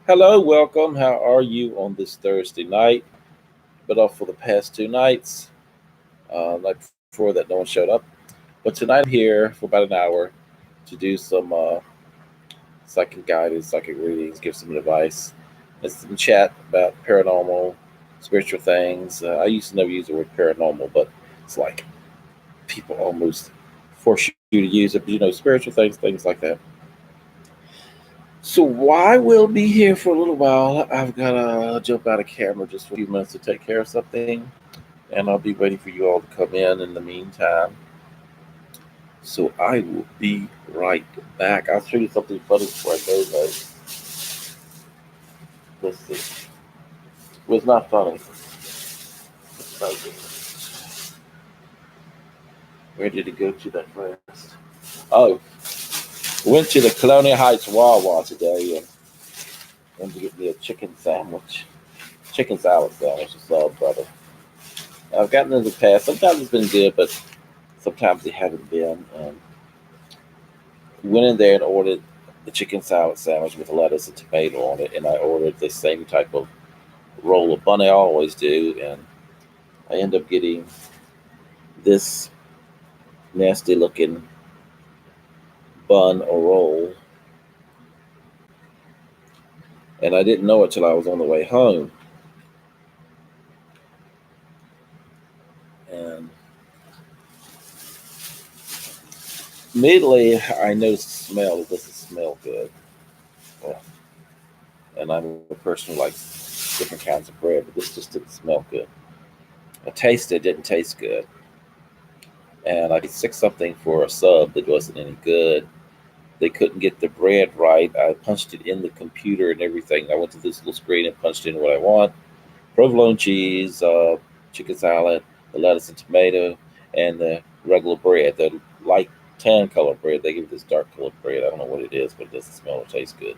Hello, welcome. How are you on this Thursday night? Been off for the past two nights. Night before that, no one showed up. But tonight I'm here for about an hour to do some psychic guidance, psychic readings, give some advice, and some chat about paranormal, spiritual things. I used to never use the word paranormal, but it's like people almost force you to use it. But spiritual things like that. So I will be here for a little while. I've got to jump out of camera just for a few minutes to take care of something, and I'll be waiting for you all to come in the meantime. So I will be right back. I'll show you something funny before I go, though. Let's see. Well, it's not funny. Where did it go to that fast? Oh, went to the Colonial Heights Wawa today and went to get me a chicken sandwich. Chicken salad sandwich, a sub brother. I've gotten in the past. Sometimes it's been good, but sometimes they haven't been. Went in there and ordered the chicken salad sandwich with lettuce and tomato on it, and I ordered the same type of roll of bun I always do, and I end up getting this nasty looking bun or roll, and I didn't know it till I was on the way home. And immediately I noticed the smell. It doesn't smell good. Well, and I'm a person who likes different kinds of bread, but this just didn't smell good. I tasted it, didn't taste good. And I sick something for a sub that wasn't any good. They couldn't get the bread right. I punched it in the computer and everything. I went to this little screen and punched in what I want: provolone cheese, chicken salad, the lettuce and tomato, and the regular bread, the light tan color bread. They give this dark colored bread. I don't know what it is, but it doesn't smell or taste good.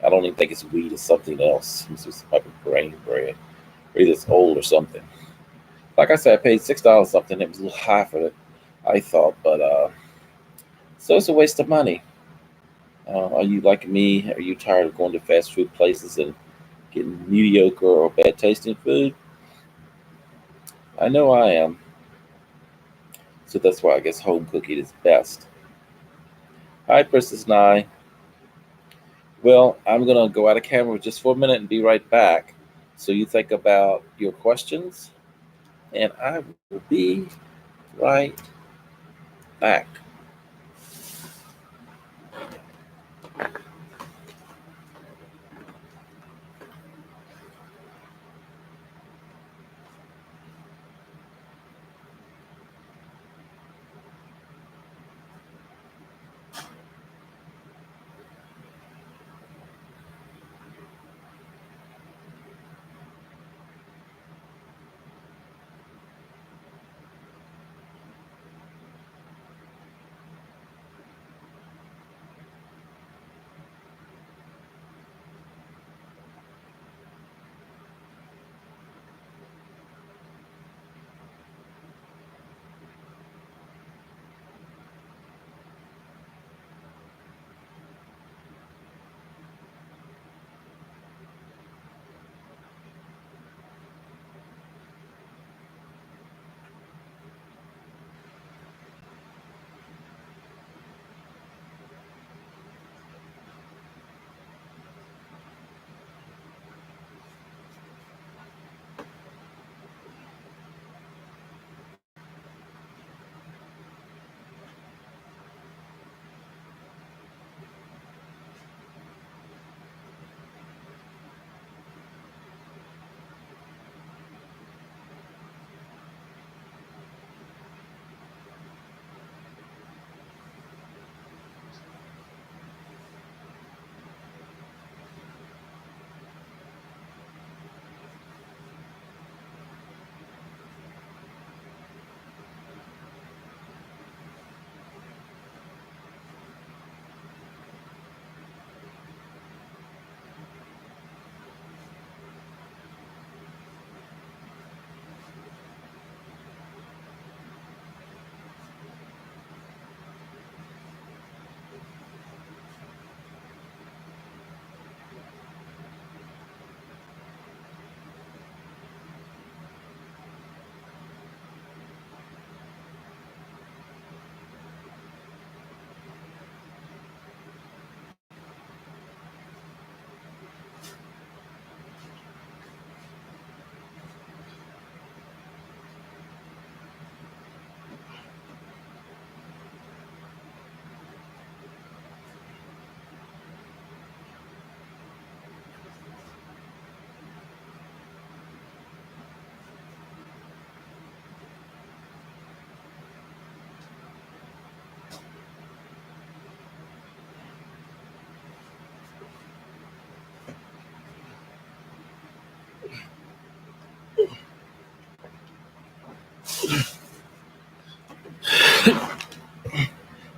I don't even think it's wheat. It's something else. It's just some type of grain bread. Or either it's old or something. Like I said, I paid $6 something. It was a little high for it, I thought, but so it's a waste of money. Are you like me? Are you tired of going to fast food places and getting mediocre or bad tasting food? I know I am. So that's why I guess home cooking is best. Hi, Princess Nye. Well, I'm going to go out of camera just for a minute and be right back. So you think about your questions, and I will be right back.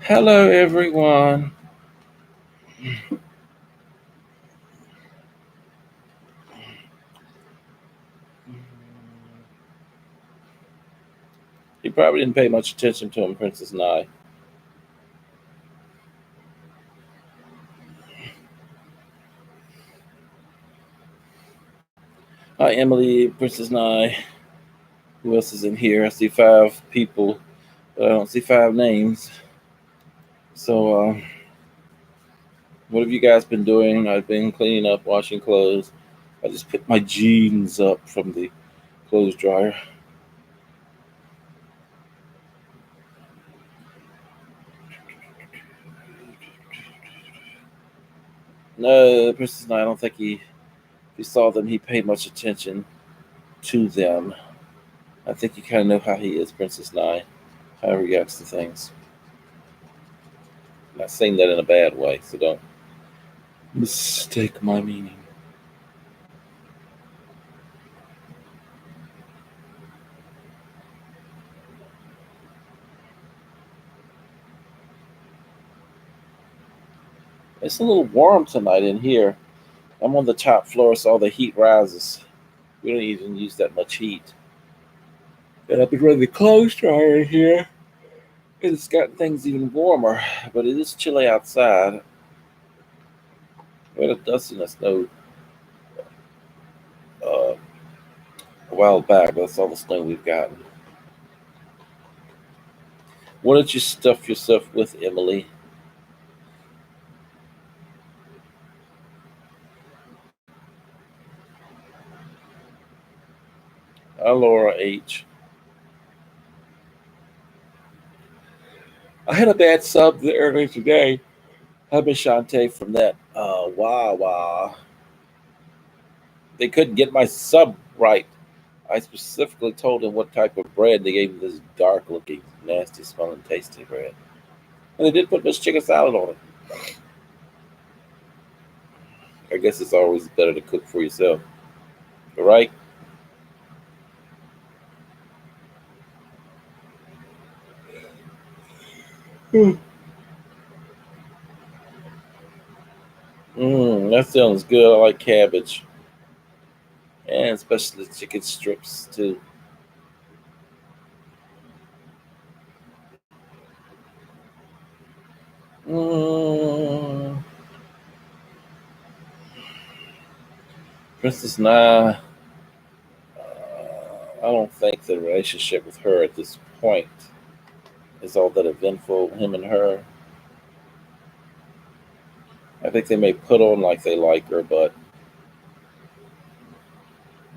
Hello, everyone. You probably didn't pay much attention to him, Princess Nye. Hi, Emily, Princess Nye. Who else is in here? I see 5 people, but I don't see 5 names. So, what have you guys been doing? I've been cleaning up, washing clothes. I just picked my jeans up from the clothes dryer. No, Princess Nye, I don't think if he saw them, he paid much attention to them. I think you kind of know how he is, Princess Nye, how he reacts to things. I'm not saying that in a bad way, so don't mistake my meaning. It's a little warm tonight in here. I'm on the top floor, so all the heat rises. We don't even use that much heat. And I've been running the clothes dryer in here. It's gotten things even warmer, but it is chilly outside. We had a dusting of snow uh, a while back, but that's all the snow we've gotten. What did you stuff yourself with, Emily? Hi, Laura H. I had a bad sub earlier today. Hi, Miss Shantae from that Wawa. They couldn't get my sub right. I specifically told them what type of bread. They gave me this dark looking, nasty smelling, tasty bread. And they did put Miss Chicken Salad on it. I guess it's always better to cook for yourself. Right? That sounds good. I like cabbage. And especially the chicken strips, too. Mm, Princess Nah, I don't think the relationship with her at this point is all that eventful, him and her. I think they may put on like they like her, but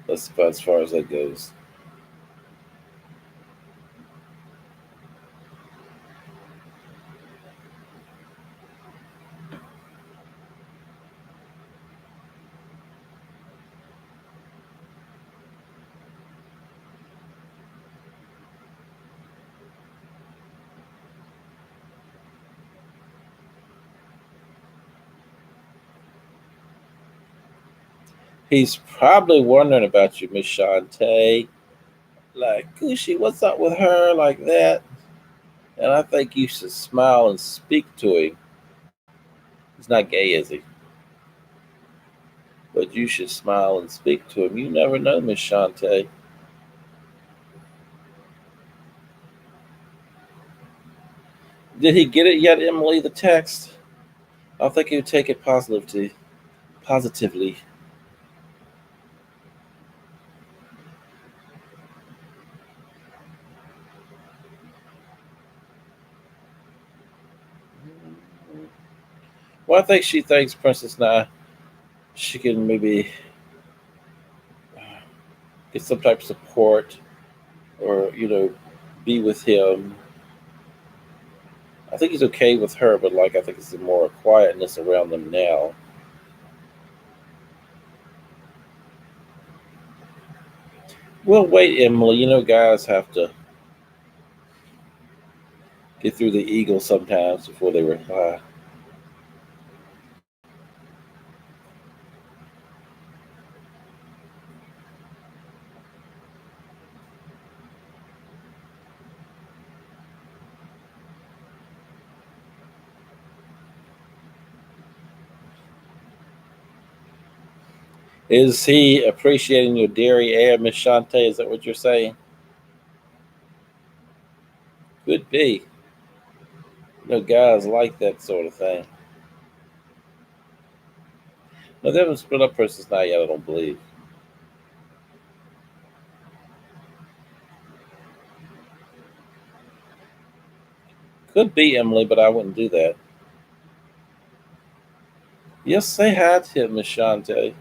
that's about as far as that goes. He's probably wondering about you, Miss Shantae. Like, Gucci, what's up with her like that? And I think you should smile and speak to him. He's not gay, is he? But you should smile and speak to him. You never know, Miss Shantae. Did he get it yet, Emily, the text? I think he would take it positively. Well, I think she thinks Princess Nai, she can maybe get some type of support or, be with him. I think he's okay with her, but like I think it's more quietness around them now. Well, wait, Emily. Guys have to get through the ego sometimes before they reply. Is he appreciating your dairy air, Miss Shante? Is that what you're saying? Could be. Guys like that sort of thing. No, they haven't split up Princess Night yet, I don't believe. Could be Emily, but I wouldn't do that. Yes, say hi to him, Miss Shante.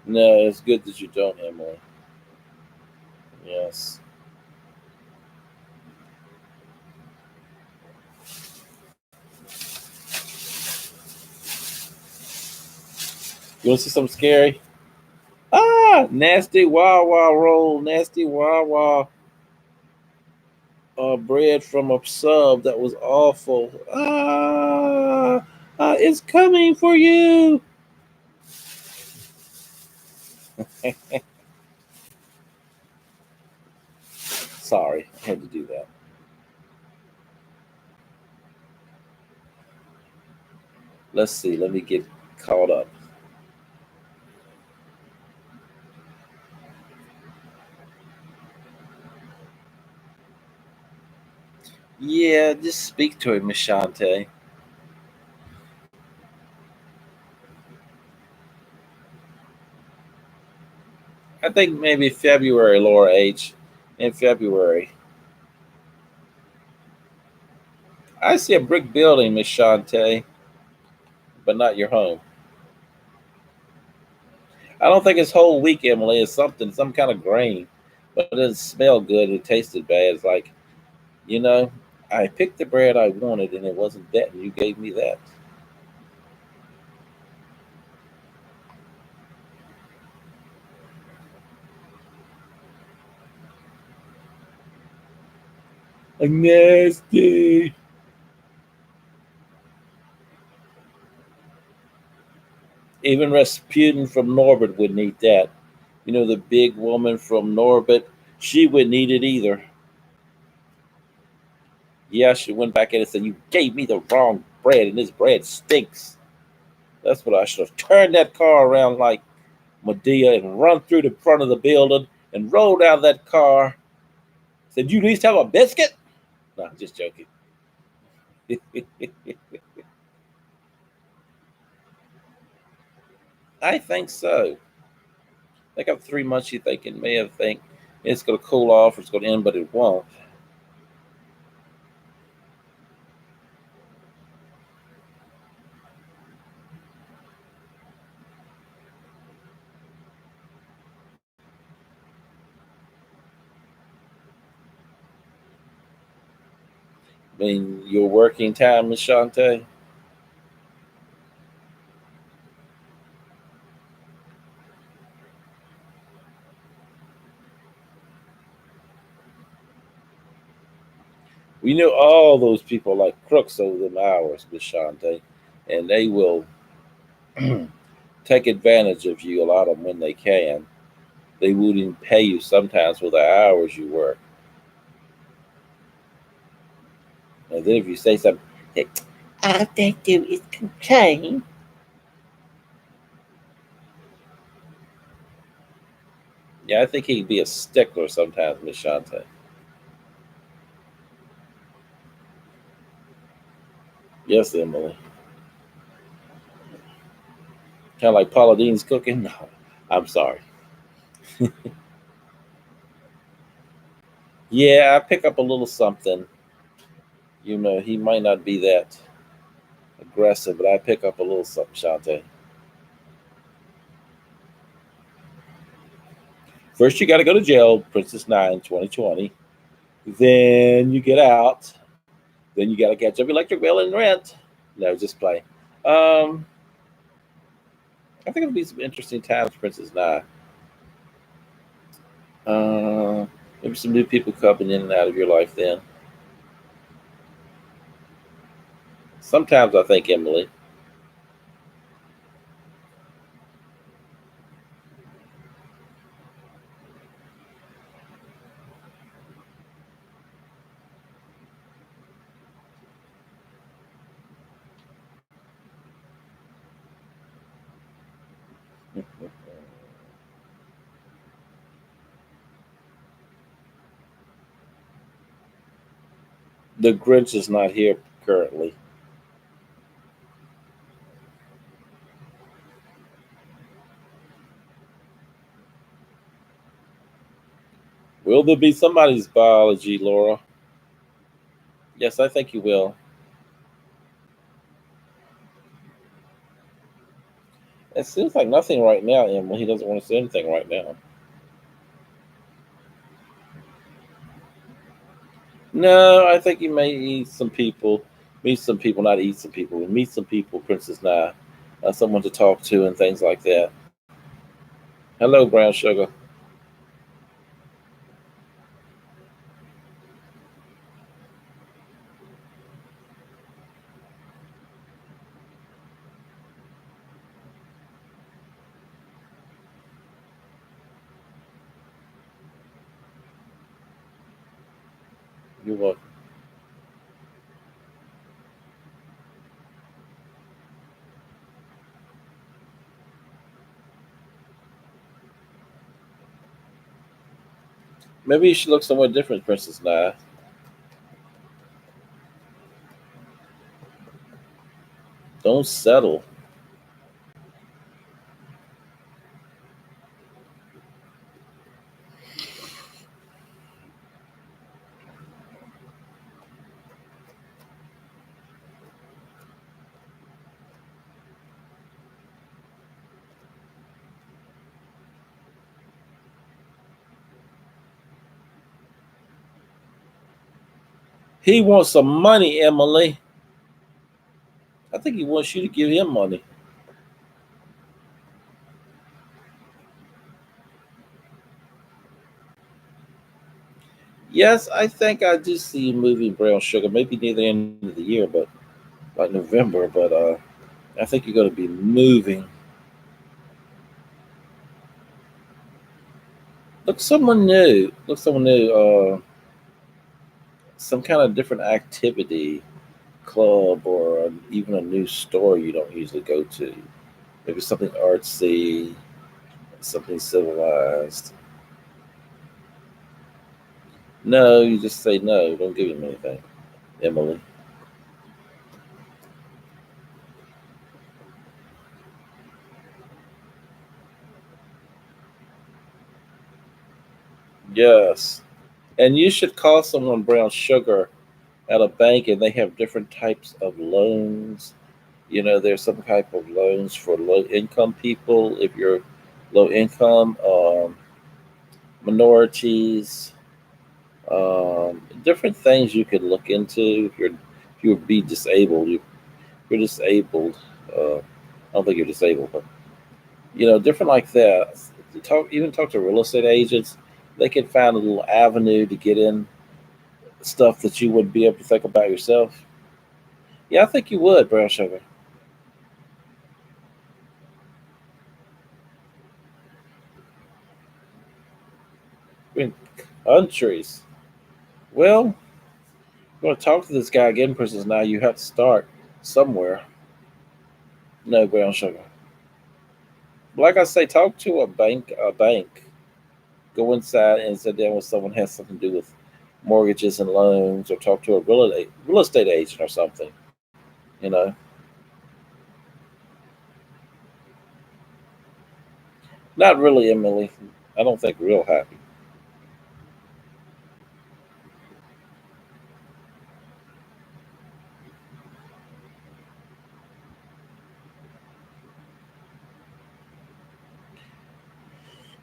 No, it's good that you don't, Emily. Yes. You want to see something scary? Ah, nasty Wawa roll, nasty Wawa bread from a sub that was awful. It's coming for you. Sorry, I had to do that. Let's see. Let me get caught up. Yeah, just speak to him, Miss Shante. I think maybe February, Laura H. In February. I see a brick building, Miss Shante, but not your home. I don't think it's whole wheat, Emily. It's something, some kind of grain, but it doesn't smell good. It tasted bad. It's like, you know, I picked the bread I wanted, and it wasn't that, and you gave me that. Nasty. Even Rasputin from Norbit wouldn't eat that. The big woman from Norbit, she wouldn't eat it either. Yeah, she went back in and said, "You gave me the wrong bread, and this bread stinks." That's what I should have turned that car around like Medea and run through the front of the building and rolled out of that car. Said, "You at least have a biscuit?" No, I'm just joking. I think so. They got 3 months you think it may have think it's going to cool off or it's going to end, but it won't. I mean, your working time, Miss Shante? We know all those people like crooks over them hours, Miss Shante, and they will take advantage of you, a lot of them, when they can. They wouldn't even pay you sometimes for the hours you work. And then if you say something, hey, all they do is complain. Yeah, I think he'd be a stickler sometimes, Miss Shante. Yes, Emily. Kind of like Paula Dean's cooking. No, I'm sorry. Yeah, I pick up a little something. He might not be that aggressive, but I pick up a little something, Shante. First, you got to go to jail, Princess Nine, 2020. Then you get out. Then you got to catch up electric bill and rent. No, just play. Um, I think it'll be some interesting times, Princess Nine. Maybe some new people coming in and out of your life then. Sometimes I think, Emily, The Grinch is not here currently. Will there be somebody's biology, Laura? Yes, I think you will. It seems like nothing right now, Emily. He doesn't want to say anything right now. No, I think he may meet some people, not eat some people, meet some people, Princess Nine, someone to talk to and things like that. Hello, Brown Sugar. You want? Maybe you should look somewhere different, Princess Nine. Don't settle. He wants some money, Emily. I think he wants you to give him money. Yes, I think I do see you moving, Brown Sugar. Maybe near the end of the year, but like November. But I think you're going to be moving. Look, someone new. Look, someone new. Some kind of different activity, club, or even a new store you don't usually go to. Maybe something artsy, something civilized. No, you just say no. Don't give him anything, Emily. Yes. And you should call someone, Brown Sugar, at a bank, and they have different types of loans. There's some type of loans for low income people. If you're low income, minorities, different things you could look into. If you would be disabled, you're disabled. I don't think you're disabled, but different like that. Talk to real estate agents. They can find a little avenue to get in stuff that you wouldn't be able to think about yourself. Yeah, I think you would, Brown Sugar. In countries. Well, you want to talk to this guy again, Princess. Now you have to start somewhere. No, Brown Sugar. Like I say, talk to a bank. A bank. Go inside and sit down with someone who has something to do with mortgages and loans, or talk to a real estate agent or something. You know, not really, Emily. I don't think real happy.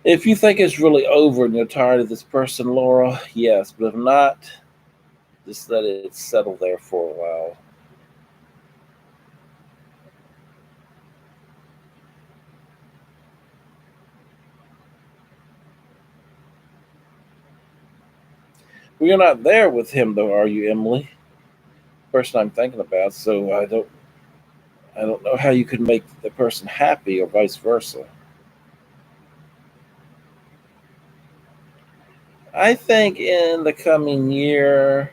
If you think it's really over and you're tired of this person, Laura, yes. But if not, just let it settle there for a while. Well, you're not there with him though, are you, Emily? Person I'm thinking about. So I don't know how you could make the person happy or vice versa. I think in the coming year,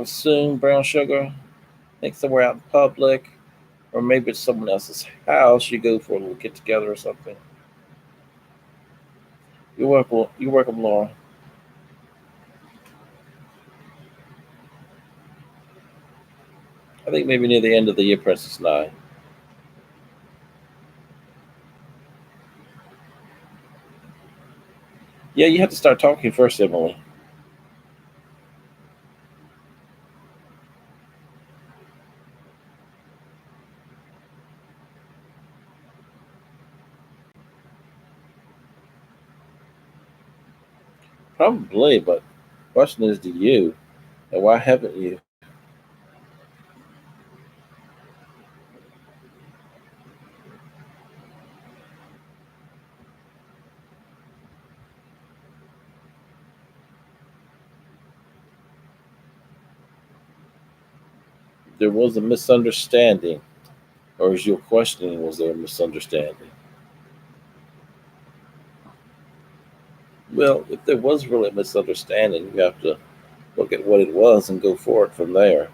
soon, Brown Sugar. I think somewhere out in public. Or maybe it's someone else's house. You go for a little get together or something. You're welcome. You're welcome, Laura. I think maybe near the end of the year, Princess Nine. Yeah, you have to start talking first, Emily. Probably, but the question is, do you? And why haven't you? There was a misunderstanding, or is your questioning, was there a misunderstanding? Well, if there was really a misunderstanding, you have to look at what it was and go forward from there.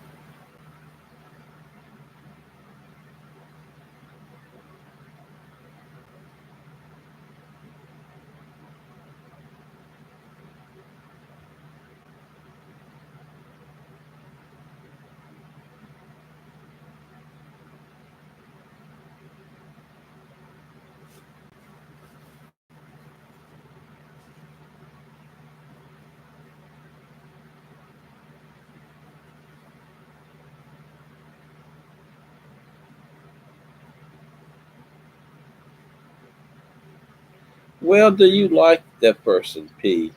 Well, do you like that person, P?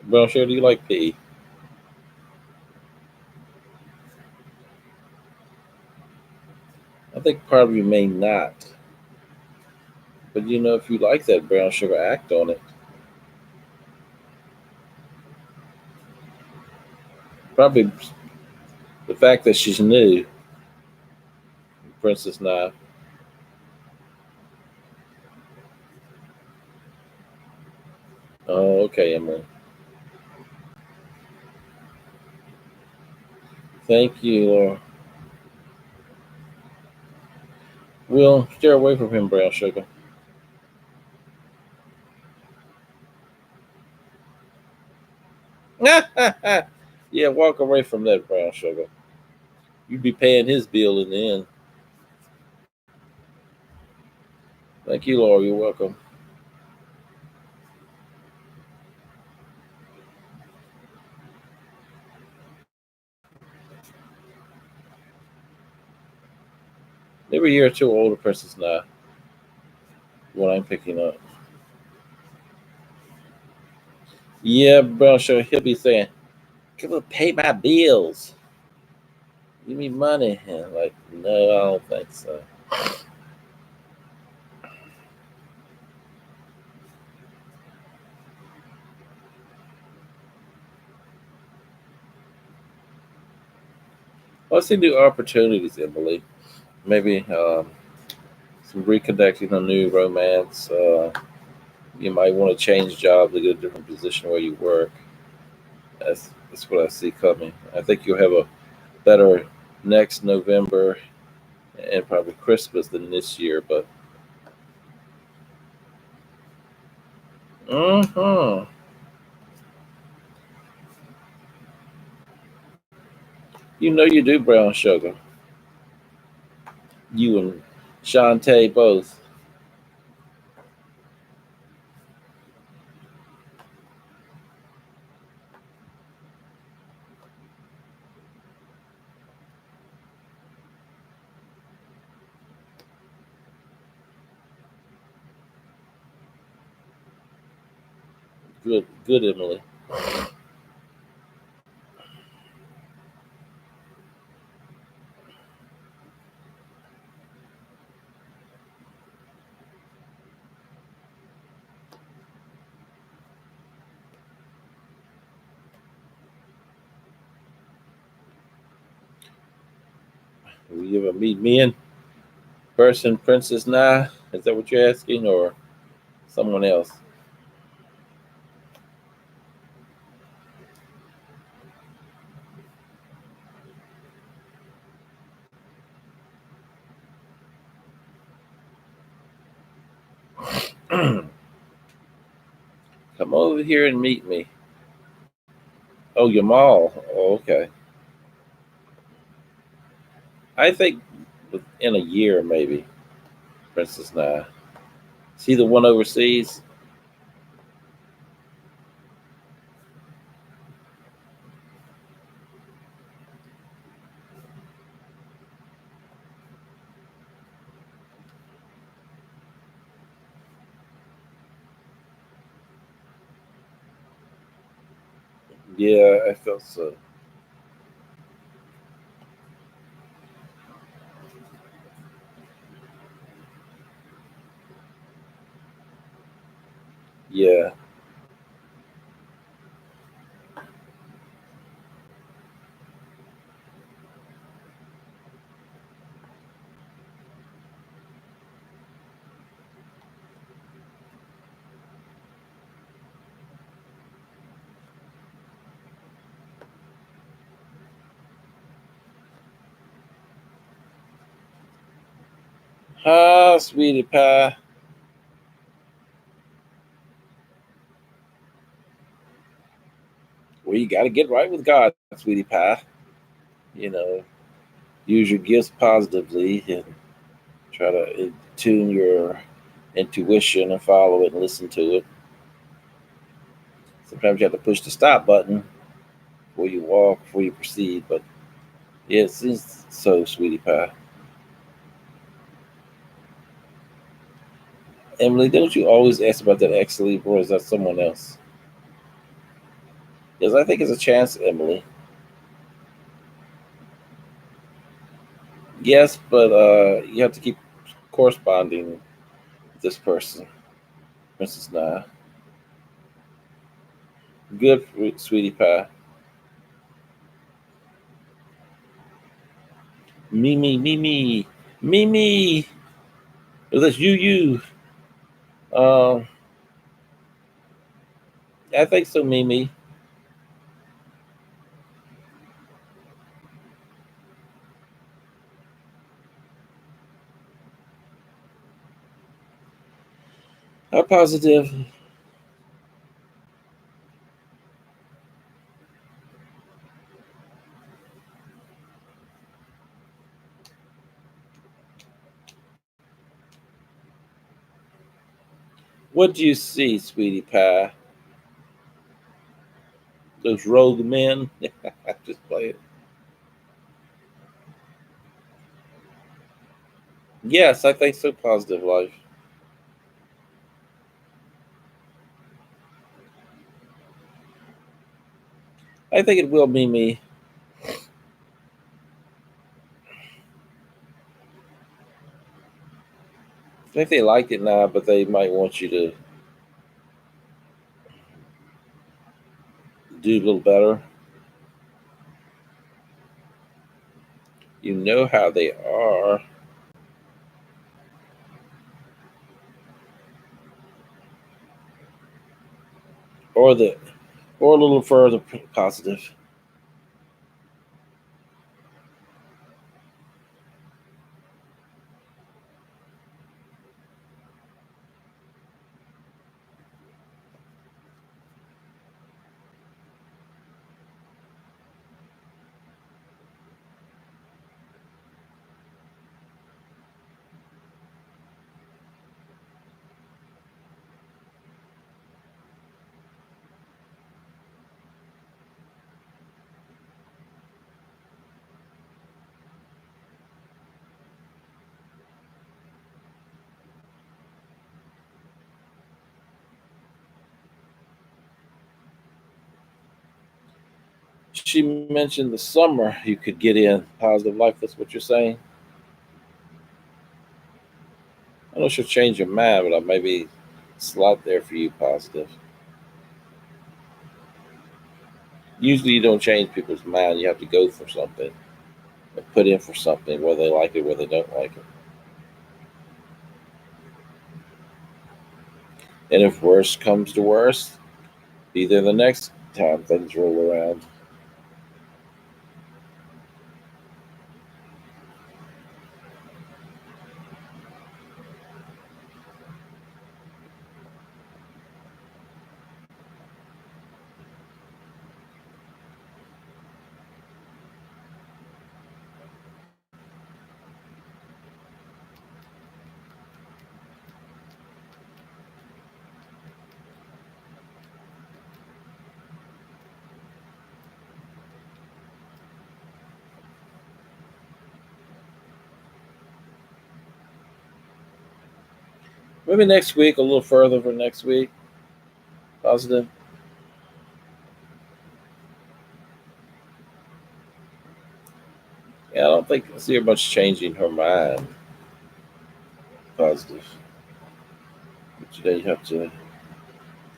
Well, sure, do you like P? I think part of you may not. But if you like that brown sugar, act on it. Probably the fact that she's new, Princess Nine. Oh, okay, Emily. Thank you, Laura. We'll steer away from him, brown sugar. Yeah, walk away from that, brown sugar. You'd be paying his bill in the end. Thank you, Laura. You're welcome. Maybe a year or two older, Princess Nine. What I'm picking up. Yeah, brown sugar. He'll be saying, "Come on, pay my bills. Give me money." And like, no, I don't think so. Well, I see new opportunities, Emily. Maybe some reconnecting, a new romance. You might want to change jobs to get a different position where you work. That's what I see coming. I think you'll have a better next November and probably Christmas than this year. But uh-huh. You do, brown sugar. You and Shantae both. Good, good, Emily. Will you ever meet me in person, Princess Nah? Is that what you're asking, or someone else? Come over here and meet me. Oh, Yamal. Oh, okay. I think within a year, maybe. Princess Nine. See the one overseas? Yeah, I felt so. Yeah. Ah, sweetie pie. Well, you got to get right with God, sweetie pie. You know, use your gifts positively and try to tune your intuition and follow it and listen to it. Sometimes you have to push the stop button before you walk, before you proceed. But yeah, it's so, sweetie pie. Emily, don't you always ask about that ex sleep, or is that someone else? Because I think it's a chance, Emily. Yes, but you have to keep corresponding with this person, Princess Nine. Good, sweetie pie. Mimi, Mimi, Mimi. Oh, that's you. Um, I think so, Mimi. How positive? What do you see, sweetie pie? Those rogue men? Just play it. Yes, I think so, positive life. I think it will be me. I think they like it now, but they might want you to do a little better. You know how they are. Or the or a little further positive. She mentioned the summer you could get in positive life. That's what you're saying. I know she'll change your mind, but I maybe slot there for you positive. Usually you don't change people's mind. You have to go for something and put in for something, whether they like it, whether they don't like it. And if worst comes to worst, be there the next time things roll around. Maybe next week, a little further for next week. Positive. Yeah, I don't think I see her much changing her mind. Positive. But today you have to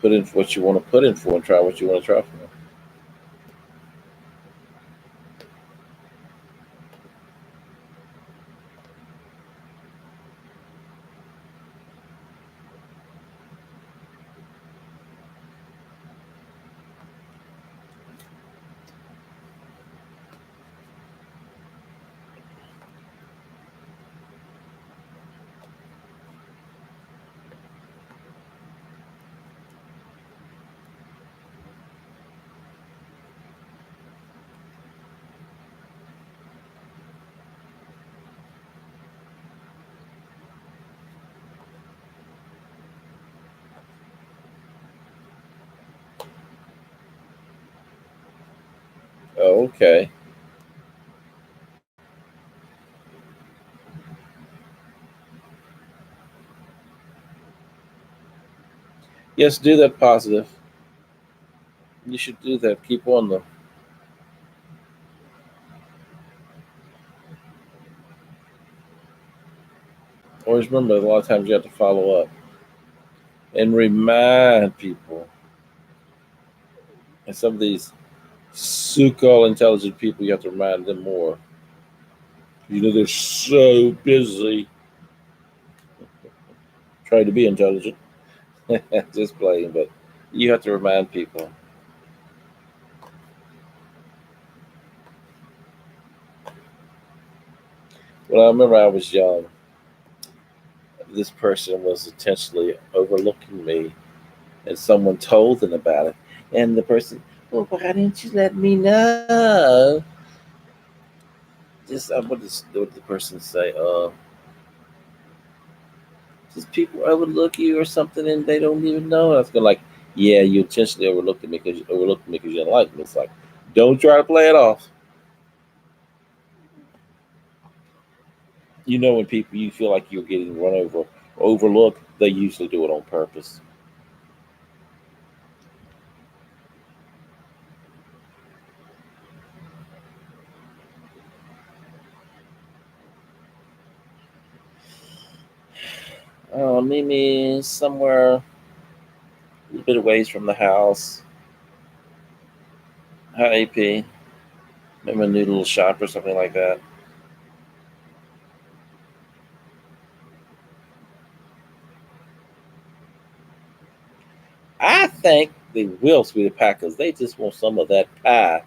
put in what you want to put in for and try what you want to try for. Oh, okay. Yes, do that positive. You should do that. Keep on them. Always remember, a lot of times you have to follow up and remind people. And some of these so-called intelligent people, you have to remind them more. They're so busy trying to be intelligent. Just playing, but you have to remind people. When I remember I was young, this person was intentionally overlooking me, and someone told them about it. And the person, well, why didn't you let me know? Just what did the person say? Just people overlook you or something, and they don't even know. I was going like, yeah, you intentionally overlooked me because you didn't like me. It's like, don't try to play it off. When people you feel like you're getting run over, overlooked, they usually do it on purpose. Mimi somewhere a little bit of ways from the house. Hi, AP. Maybe a new little shop or something like that. I think they will, sweetie pie, because they just want some of that pie.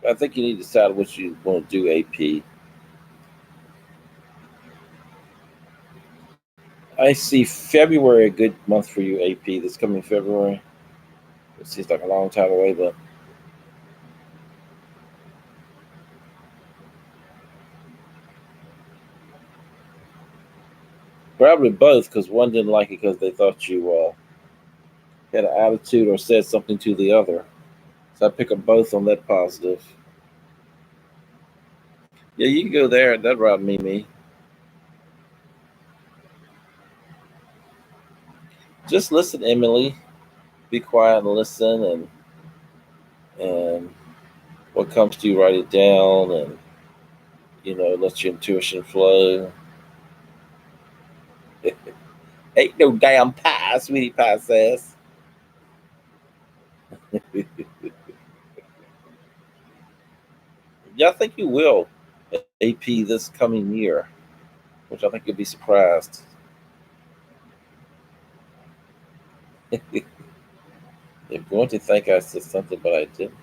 I think you need to decide what you want to do, AP. I see February a good month for you, AP. This coming February. It seems like a long time away, but probably both, because one didn't like it because they thought you had an attitude or said something to the other. So I pick up both on that positive. Yeah, you can go there. That route, Mimi. Just listen, Emily. Be quiet and listen, and what comes to you, write it down, and let your intuition flow. Ain't no damn pie, sweetie pie says. Yeah, I think you will, AP, this coming year, which I think you'll be surprised. They're going to think I said something, but I didn't.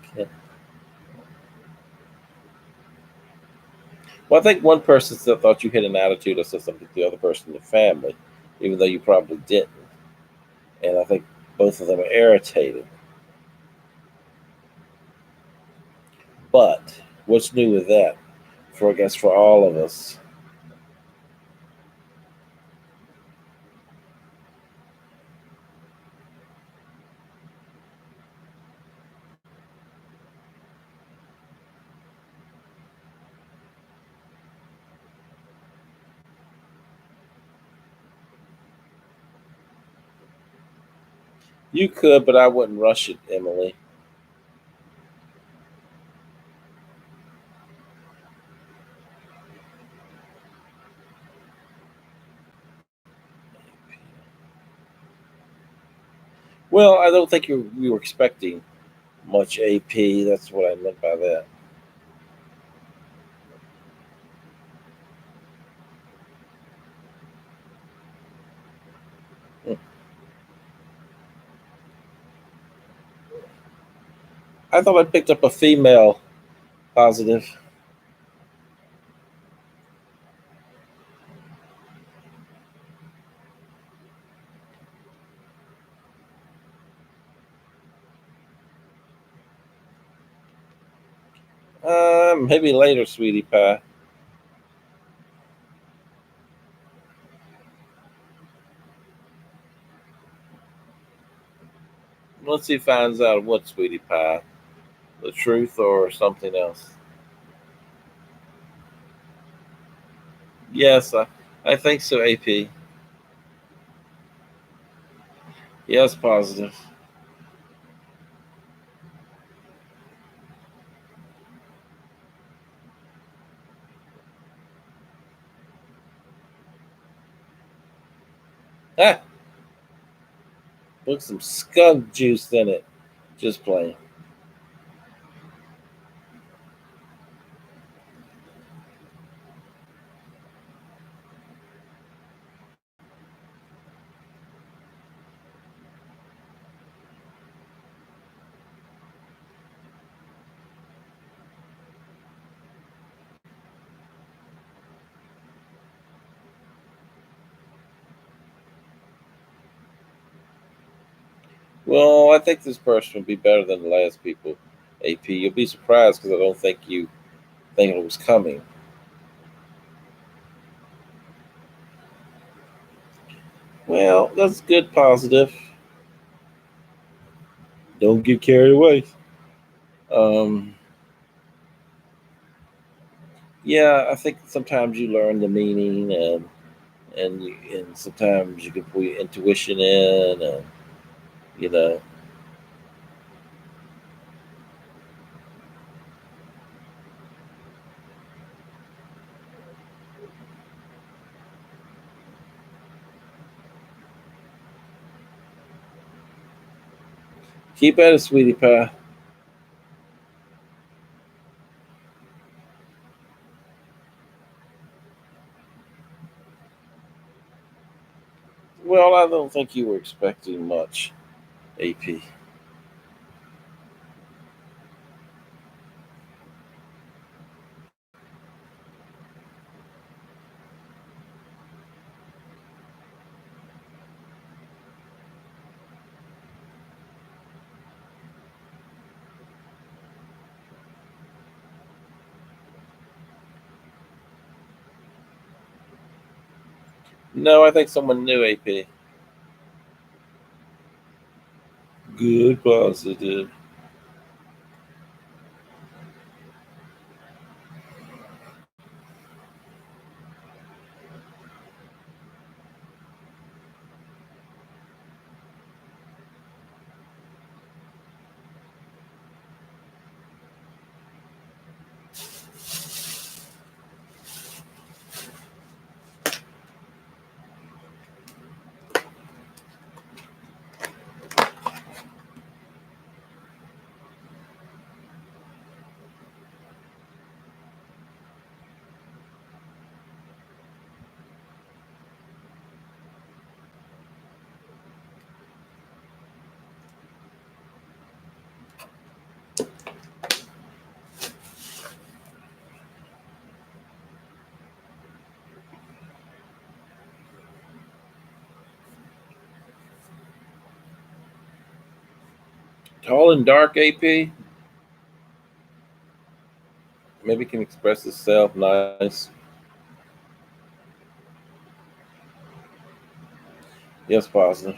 Well, I think one person still thought you had an attitude or said something to the other person in the family, even though you probably didn't. And I think both of them are irritated. But what's new with that? For I guess for all of us, You could, but I wouldn't rush it, Emily. Well, I don't think you were expecting much AP. That's what I meant by that. Hmm. I thought I picked up a female positive. Maybe later, sweetie pie. Once he finds out what, sweetie pie, the truth or something else. Yes, I think so, AP. Yes, positive. Ah, put some skunk juice in it. Just plain. Well, I think this person will be better than the last people. AP, you'll be surprised because I don't think you think it was coming. Well, that's good, positive. Don't get carried away. Um, yeah, I think sometimes you learn the meaning, and sometimes you can put your intuition in, and you know, keep at it, sweetie pie. Well, I don't think you were expecting much, AP. No, I think someone knew, AP. Good, positive. Tall and dark, AP. Maybe can express itself nice. Yes, positive.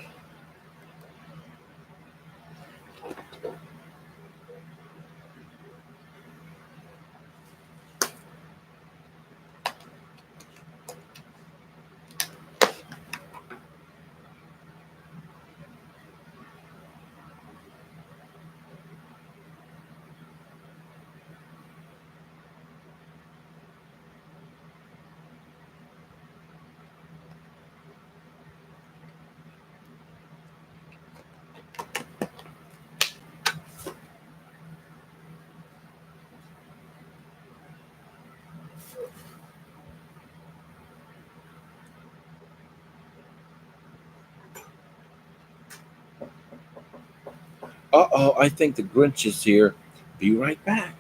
Uh-oh, I think the Grinch is here. Be right back.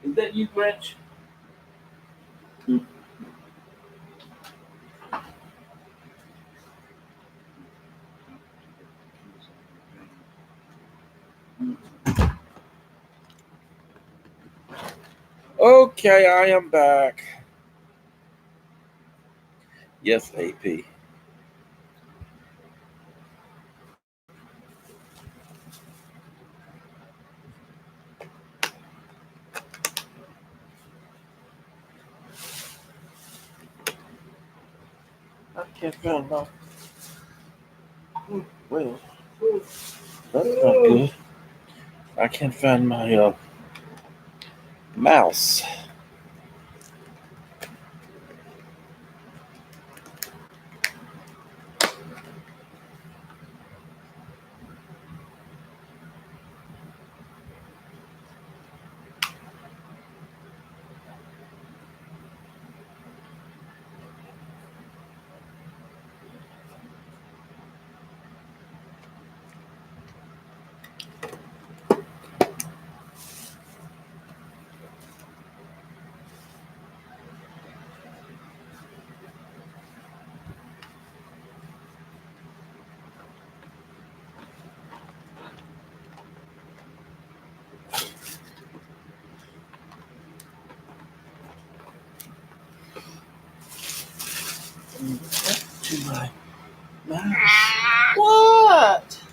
Is that you, Grinch? Okay, I am back. Yes, AP. I can't find my. Well, that's not good. I can't find my mouse. To my mouse. What?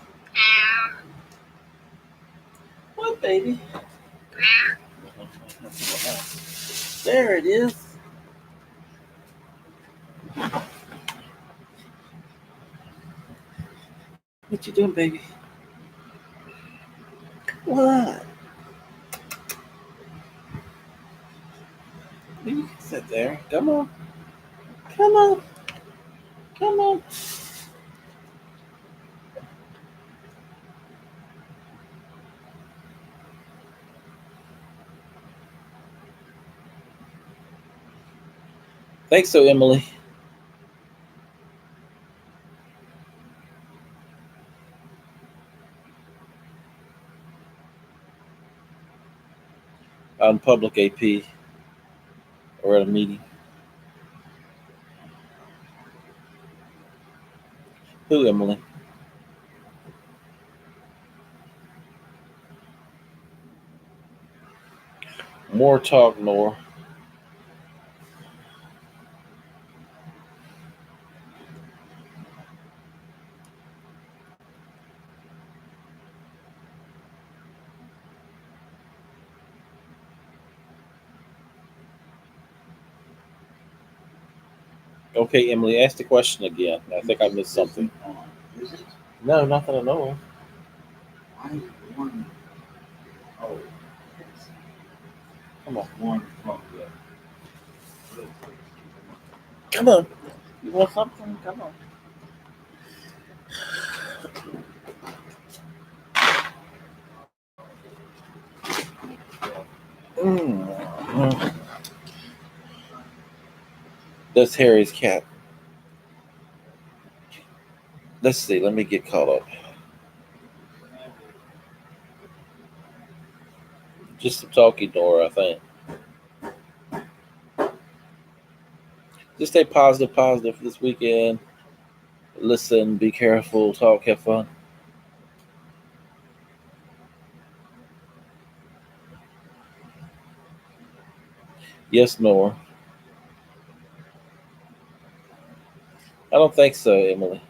What, baby? There it is. What you doing, baby? What? You can sit there. Come on. Come on. Come on. Thanks, so Emily. On public AP or at a meeting. Who, Emily? More talk, Nora. Okay, Emily, ask the question again. I think I missed something. Is it? No, nothing I know of. I won. Oh, Come on. one from the. Come on. You want something? Come on. Mm. That's Harry's cat. Let's see. Let me get caught up. Just some talking, Nora, I think. Just stay positive this weekend. Listen, be careful, talk, have fun. Yes, Nora. I don't think so, Emily.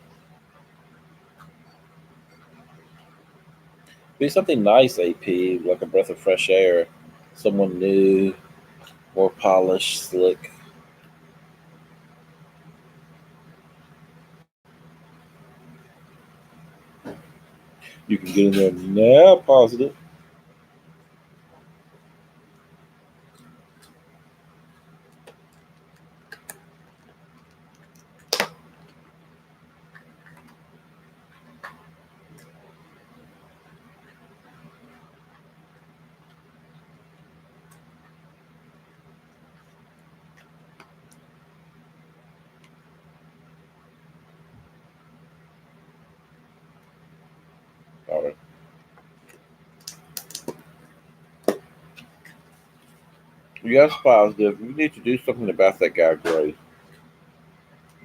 Be something nice, AP, like a breath of fresh air. Someone new, more polished, slick. You can get in there now, positive. Yes, positive. We need to do something about that guy, Gray.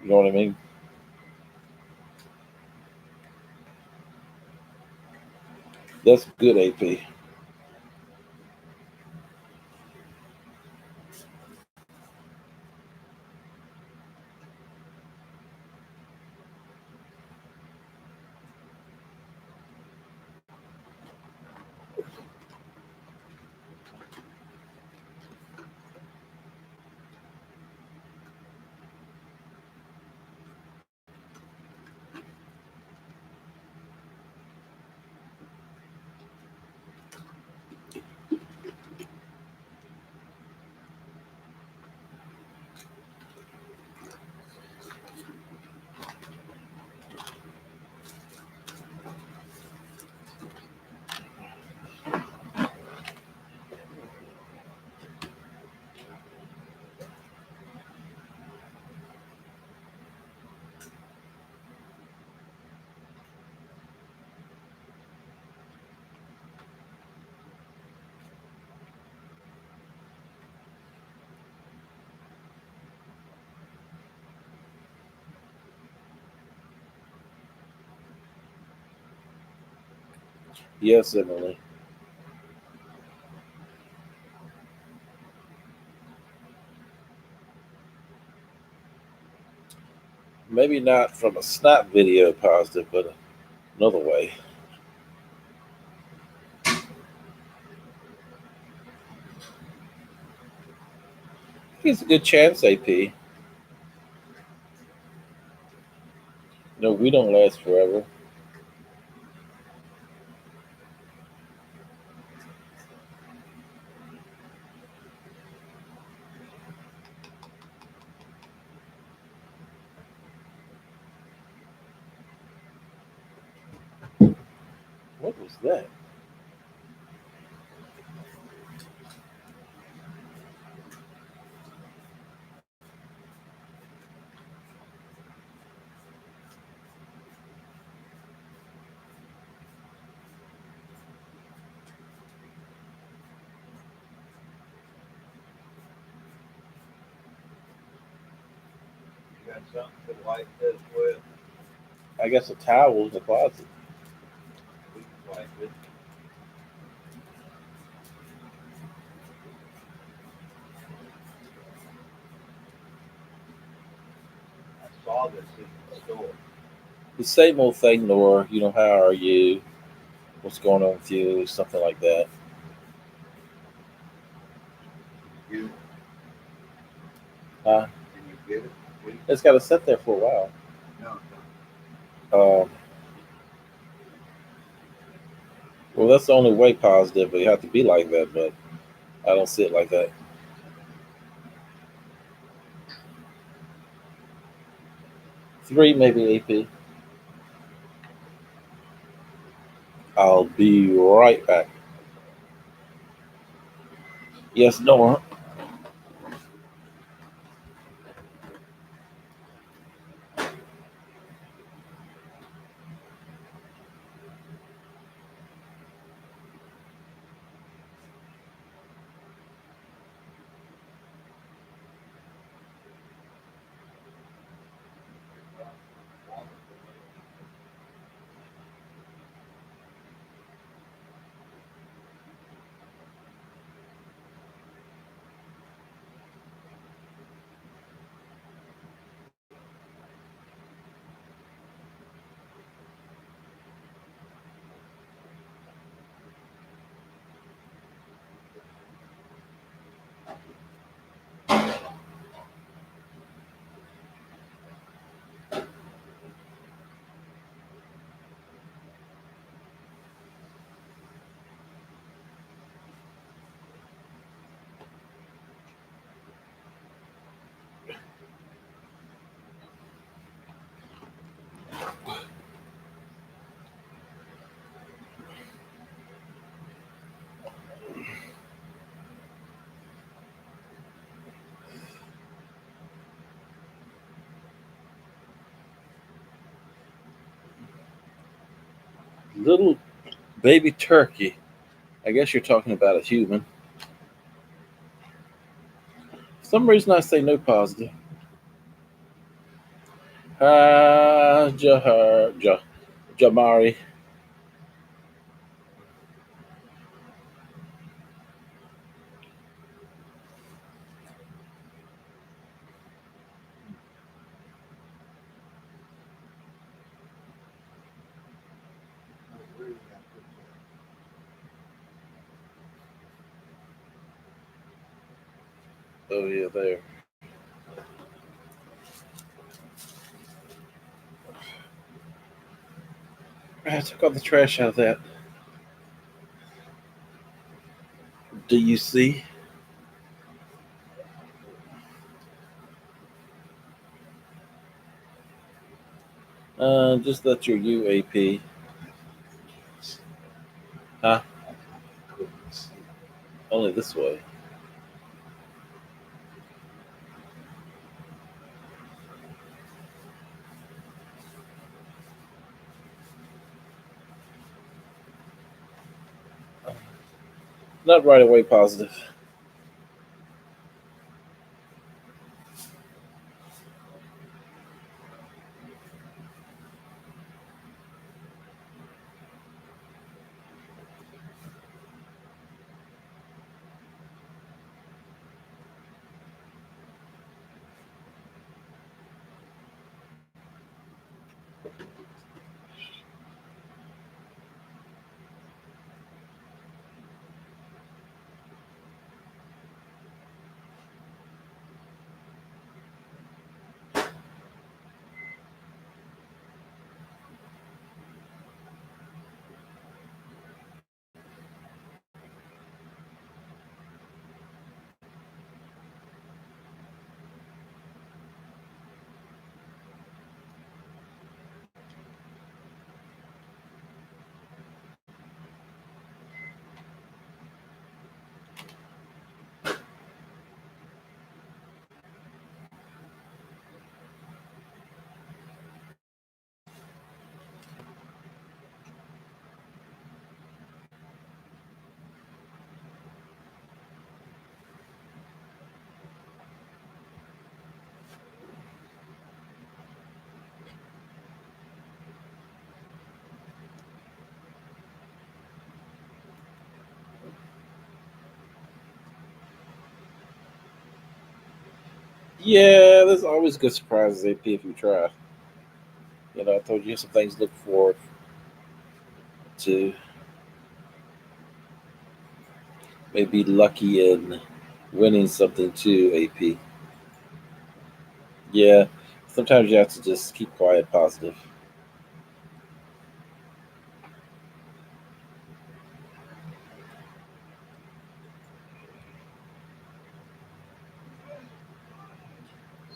You know what I mean? That's good, AP. Yes, Emily. Maybe not from a snap video positive, but another way. He's a good chance, AP. No, we don't last forever. What was that? You got something to wipe this with? I guess a towel in the closet. We can wipe it. I saw this in the store. The same old thing, Nora. You know, how are you? What's going on with you? Something like that. You Huh? can you get it? Please? It's got to sit there for a while. No, Um, well, that's the only way positive. You have to be like that, but I don't see it like that. Three, maybe AP. I'll be right back. Yes, Nora. Little baby turkey. I guess you're talking about a human. Some reason I say no positive. Jamari. Oh yeah, there. I took all the trash out of that. Do you see? Just let your UAP. Huh? Only this way. Not right away positive. Yeah, there's always good surprises, AP, if you try. I told you some things to look forward to. Maybe lucky in winning something too, AP. Yeah, sometimes you have to just keep quiet, positive.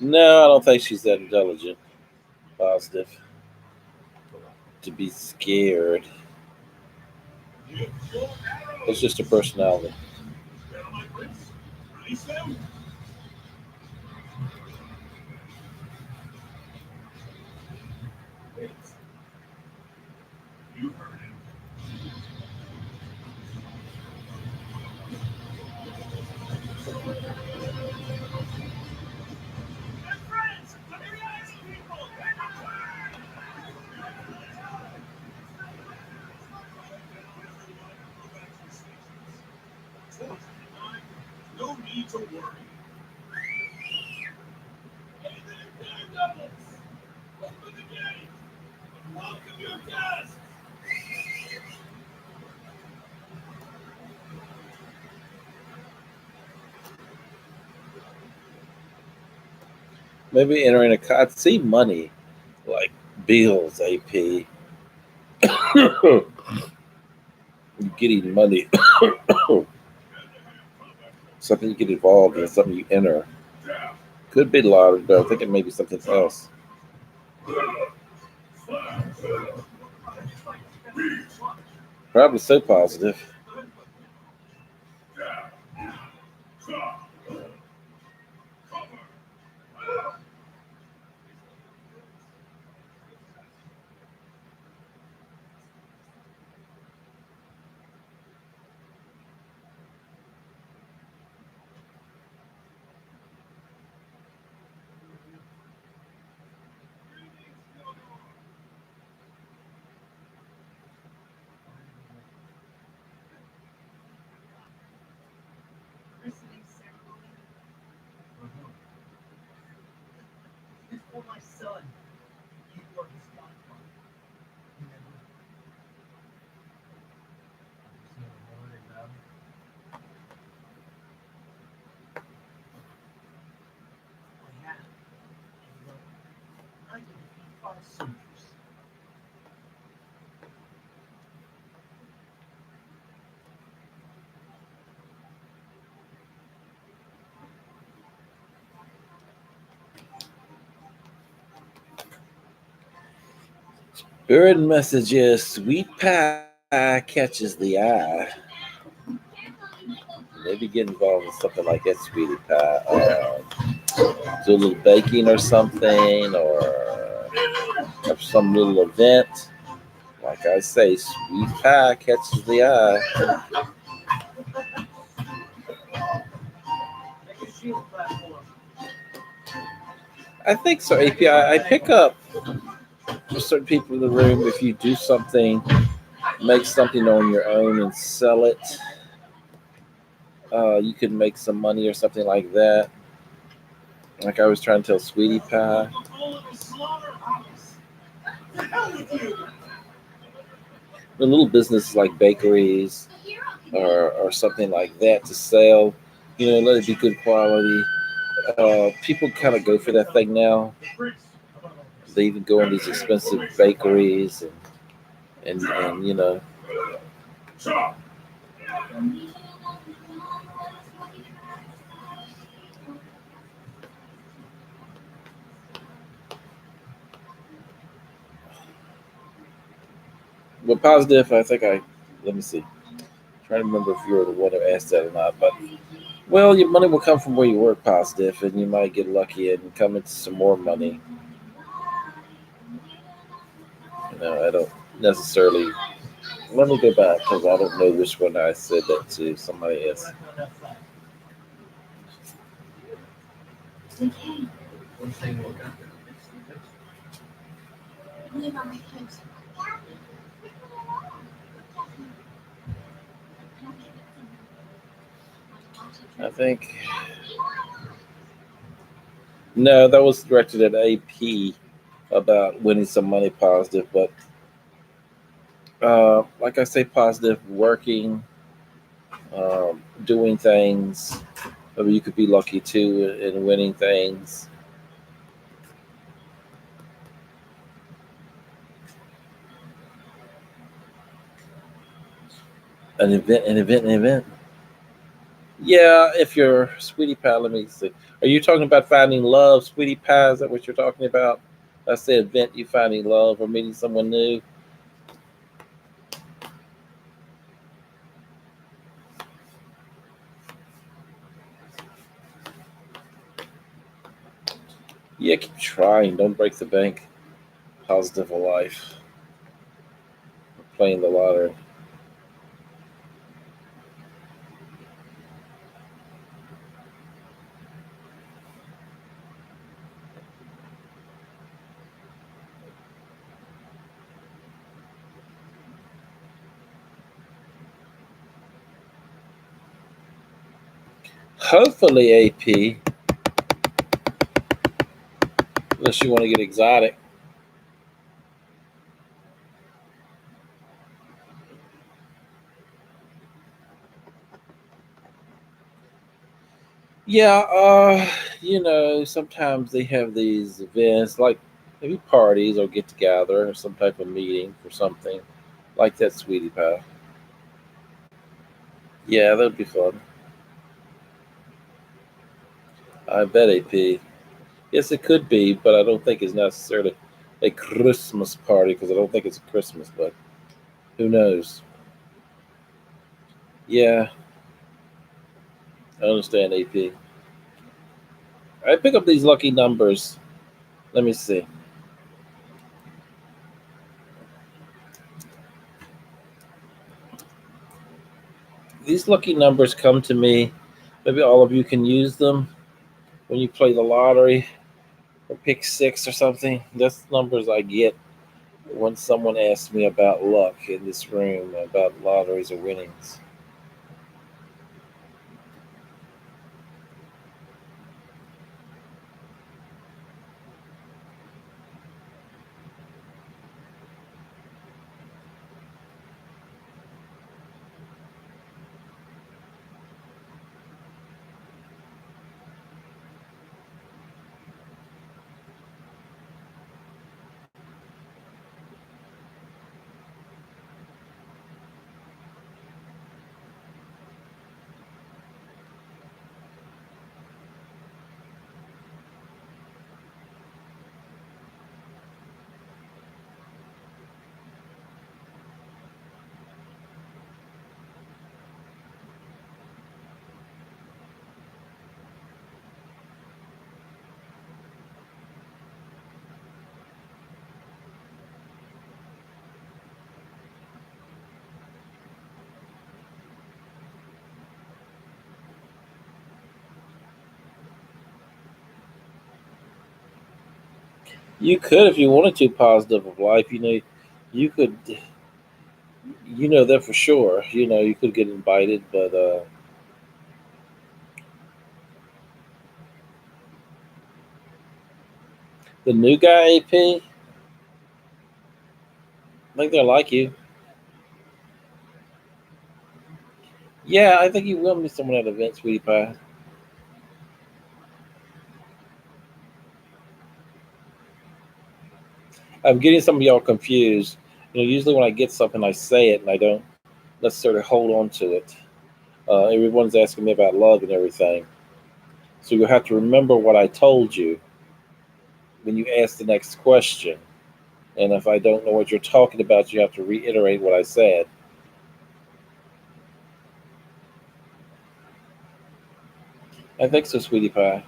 No, I don't think she's that intelligent, positive, to be scared. It's just a personality. Maybe entering a card, see money, like bills, AP. You're getting money. Something you get involved in, something you enter. Could be lottery, but I think it may be something else. Probably so positive. Bird messages, sweet pie catches the eye. Maybe get involved in something like that, sweetie pie. Do a little baking or something, or have some little event. Like I say, sweet pie catches the eye. Make a shield platform. I think so, API. I pick up for certain people in the room if you do something, make something on your own and sell it. You can make some money or something like that. Like I was trying to tell Sweetie Pie. The little businesses like bakeries or something like that to sell. Let it be good quality. People kind of go for that thing now. They even go in these expensive bakeries and. But positive, I think let me see. Trying to remember if you were the one who asked that or not. But well, your money will come from where you work, positive, and you might get lucky and come into some more money. I don't necessarily. Let me go back because I don't know which one I said that to. Somebody else. One thing will come. I think no, that was directed at AP about winning some money, positive. But like I say, positive, working, doing things. Maybe you could be lucky too in winning things. An event. Yeah, if you're sweetie pie, let me see. Are you talking about finding love, sweetie pie? Is that what you're talking about? I said event, you finding love or meeting someone new. Yeah, keep trying. Don't break the bank. Positive of life. Playing the lottery. Hopefully, AP. Unless you want to get exotic. Yeah, sometimes they have these events like maybe parties or get together or some type of meeting for something like that, sweetie pie. Yeah, that'd be fun. I bet AP. Yes, it could be, but I don't think it's necessarily a Christmas party because I don't think it's Christmas, but who knows? Yeah, I understand AP. I pick up these lucky numbers. Let me see. These lucky numbers come to me. Maybe all of you can use them when you play the lottery or pick six or something. That's the numbers I get when someone asks me about luck in this room, about lotteries or winnings. You could, if you wanted to, positive of life. You could, that for sure. You could get invited, but the new guy, AP, think they'll like you. Yeah, I think you will meet someone at an event, sweetie pie. I'm getting some of y'all confused. Usually when I get something, I say it, and I don't necessarily hold on to it. Everyone's asking me about love and everything, so you'll have to remember what I told you when you ask the next question. And if I don't know what you're talking about, you have to reiterate what I said. I think so, sweetie pie.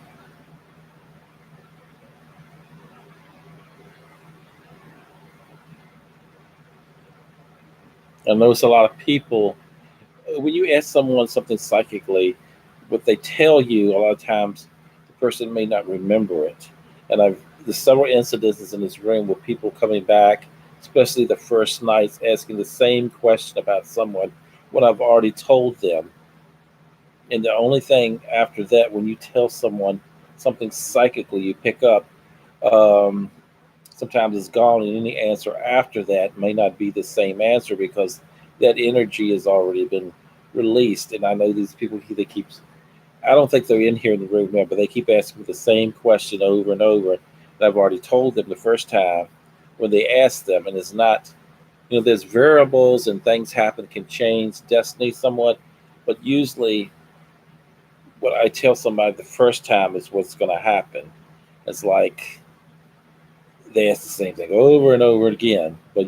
I notice a lot of people, when you ask someone something psychically, what they tell you a lot of times, the person may not remember it. And there's several incidences in this room with people coming back, especially the first nights, asking the same question about someone when I've already told them. And the only thing after that, when you tell someone something psychically, you pick up, um, sometimes it's gone, and any answer after that may not be the same answer because that energy has already been released. And I know these people, they keep, I don't think they're in here in the room now, but they keep asking me the same question over and over. And I've already told them the first time when they ask them, and it's not, there's variables and things happen, can change destiny somewhat, but usually what I tell somebody the first time is what's going to happen. It's like they ask the same thing over and over again, but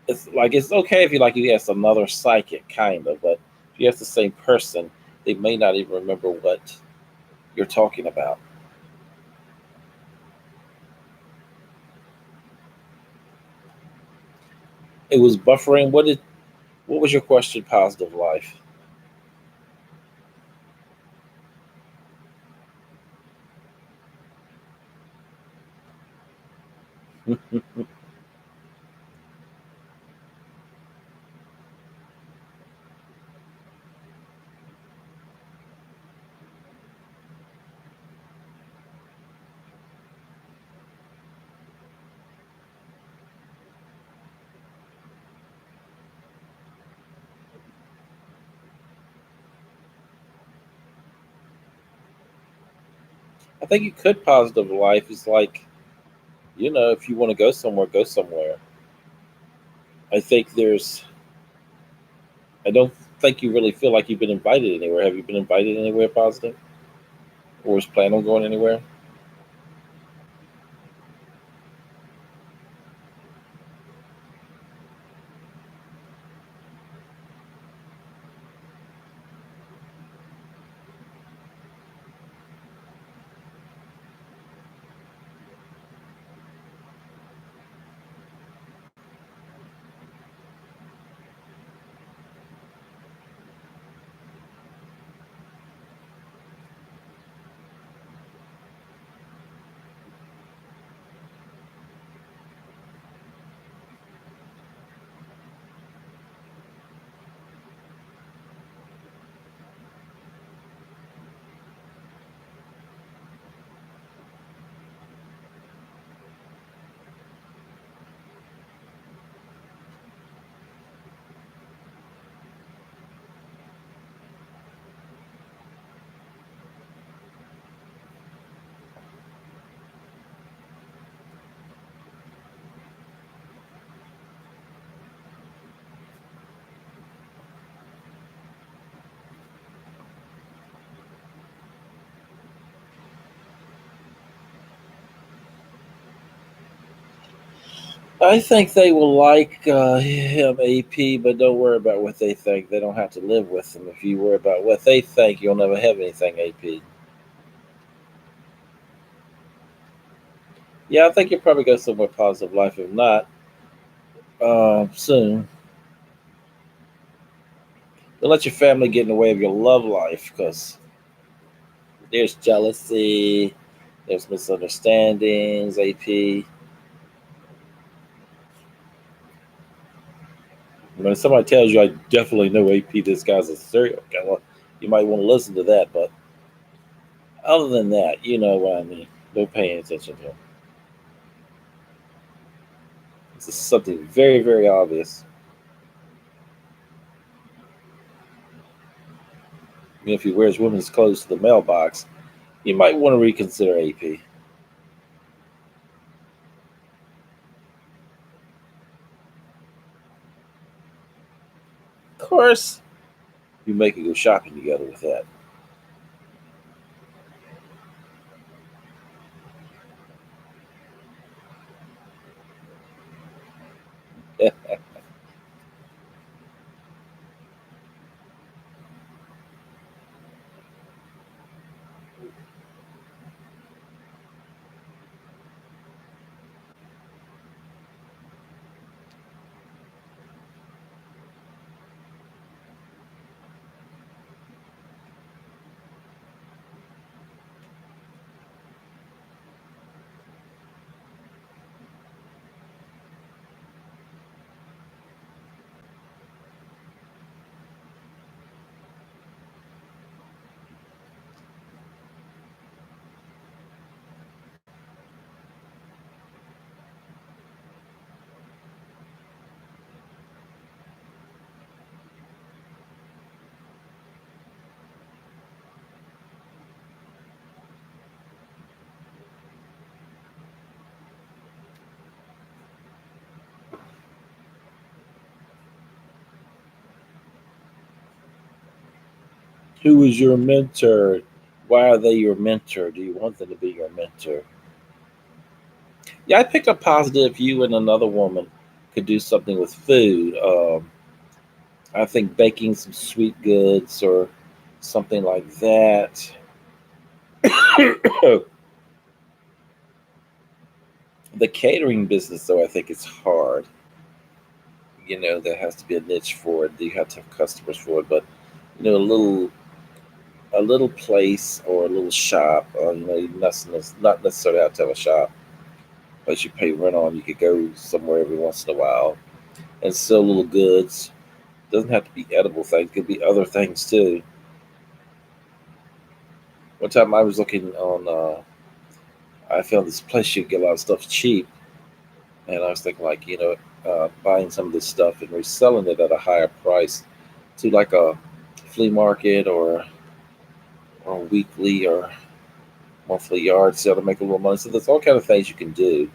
it's like it's okay if you ask another psychic, kind of, but if you ask the same person, they may not even remember what you're talking about. It was buffering. What was your question? Positive life. I think you could positive life is like, if you want to go somewhere, go somewhere. I think there's. I don't think you really feel like you've been invited anywhere. Have you been invited anywhere positive, or was plan on going anywhere? I think they will like him, AP, but don't worry about what they think. They don't have to live with them. If you worry about what they think, you'll never have anything, AP. Yeah, I think you'll probably go somewhere positive life. If not, soon. Don't let your family get in the way of your love life because there's jealousy, There's misunderstandings, AP. When somebody tells you, I definitely know AP, this guy's a serial killer, you might want to listen to that. But other than that, you know what I mean. Don't pay any attention to him. This is something very, very obvious. I mean, if he wears women's clothes to the mailbox, you might want to reconsider AP. Of course, you make it go shopping together with that. Who is your mentor? Why are they your mentor? Do you want them to be your mentor? Yeah, I picked up positive. You and another woman could do something with food. I think baking some sweet goods or something like that. The catering business, though, I think it's hard. You know, there has to be a niche for it. You have to have customers for it. But you know, a little place or a little shop. You know, not necessarily have to have a shop, but you pay rent on. You could go somewhere every once in a while and sell little goods. Doesn't have to be edible things. It could be other things too. One time I was looking on. I found this place you could get a lot of stuff cheap, and I was thinking like buying some of this stuff and reselling it at a higher price to like a flea market or weekly or monthly yard sale to make a little money. So there's all kind of things you can do.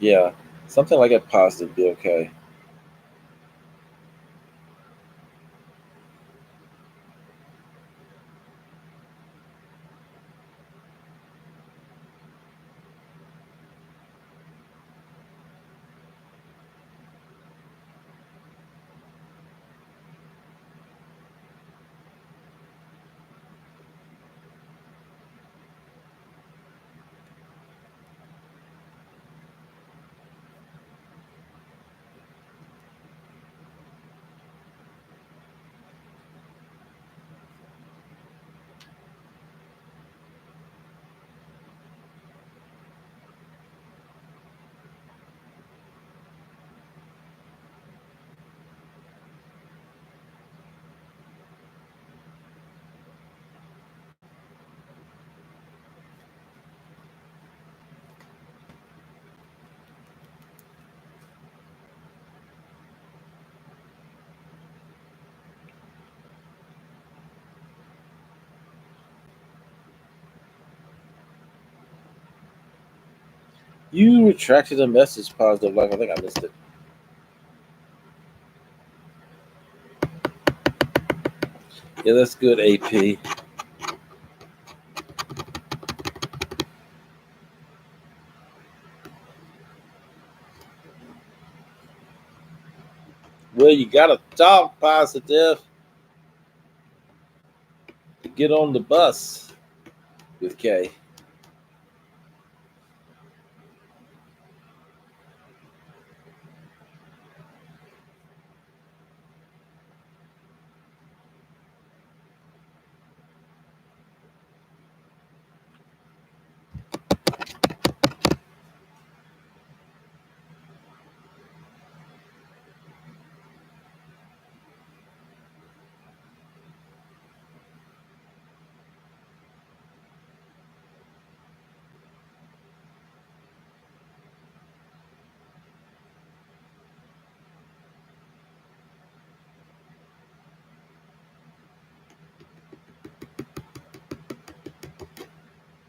Yeah, something like that positive would be okay. You retracted a message positive life. I think I missed it. Yeah, that's good, AP. Well, you gotta talk positive to get on the bus with K.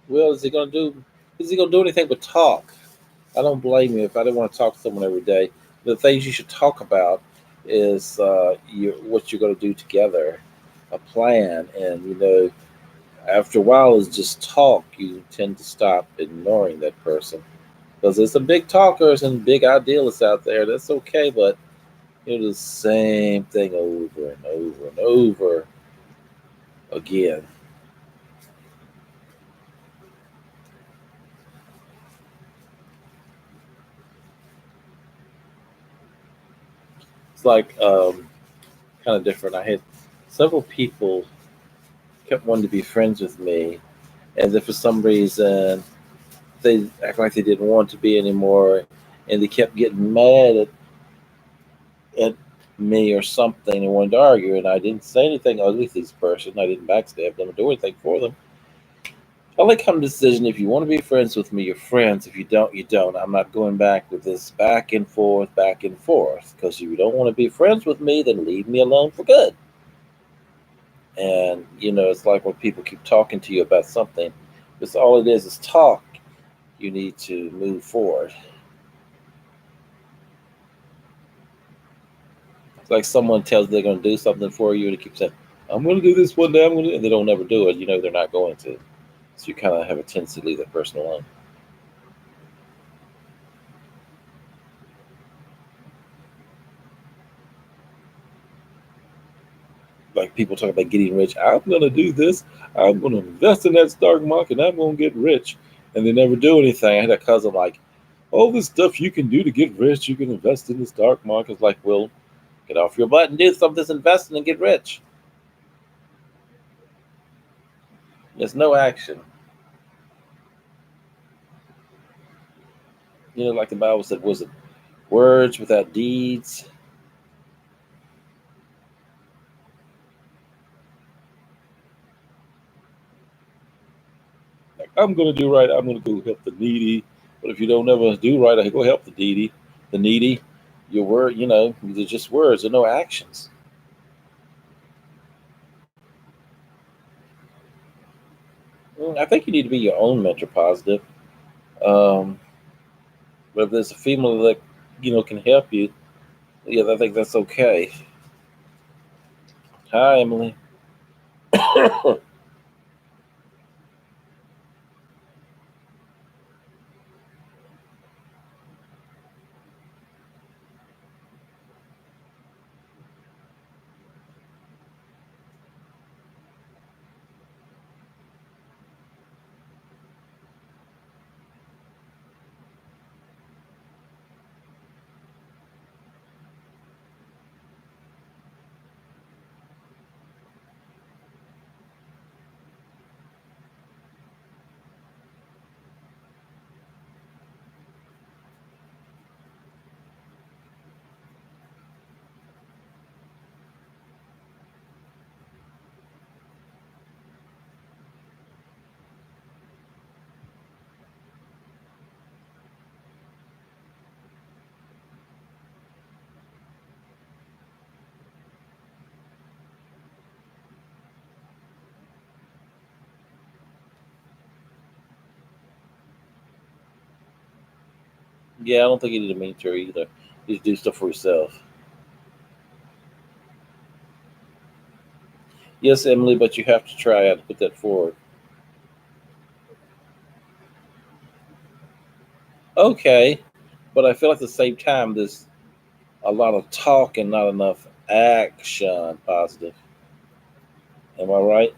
Well, is he gonna do? Is he gonna do anything but talk? I don't blame you if I didn't want to talk to someone every day. The things you should talk about is what you're going to do together, a plan, and after a while, is just talk. You tend to stop ignoring that person because there's some big talkers and big idealists out there. That's okay, but the same thing over and over and over again. It's like kind of different. I had several people kept wanting to be friends with me, and then for some reason they act like they didn't want to be anymore, and they kept getting mad at me or something and wanted to argue. And I didn't say anything ugly to this person. I didn't backstab them or do anything for them. I like come to the decision: if you want to be friends with me, you're friends. If you don't, you don't. I'm not going back with this back and forth. Because if you don't want to be friends with me, then leave me alone for good. And it's like when people keep talking to you about something, because all it is talk. You need to move forward. It's like someone tells you they're going to do something for you, and they keep saying, "I'm going to do this one day," and they don't ever do it. They're not going to. So you kind of have a tendency to leave that person alone. Like people talk about getting rich. I'm going to do this. I'm going to invest in that stock market, and I'm going to get rich. And they never do anything. I had a cousin like, all this stuff you can do to get rich. You can invest in the stock market. It's like, well, get off your butt and do something that's investing and get rich. There's no action. Like the Bible said, was it words without deeds? Like, I'm going to do right. I'm going to go help the needy. But if you don't ever do right, I go help the needy. Your word, they're just words. There are no actions. I think you need to be your own mentor positive. Um, but if there's a female that can help you, yeah, I think that's okay. Hi, Emily. Yeah, I don't think you need a mentor either. You just do stuff for yourself. Yes, Emily, but you have to try out to put that forward. Okay, but I feel like at the same time there's a lot of talk and not enough action. Positive. Am I right?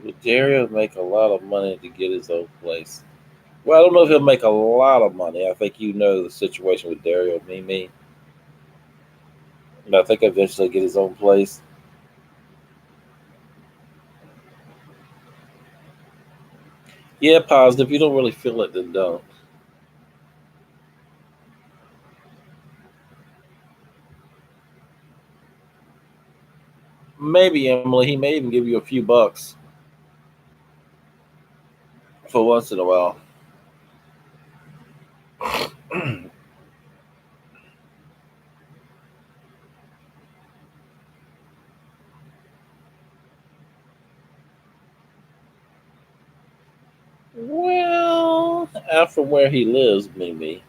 Would Dario make a lot of money to get his own place? Well, I don't know if he'll make a lot of money. I think you know the situation with Dario Mimi. And I think eventually get his own place. Yeah, positive. If you don't really feel it, then don't. Maybe Emily. He may even give you a few bucks for once in a while. Well, out from where he lives, maybe.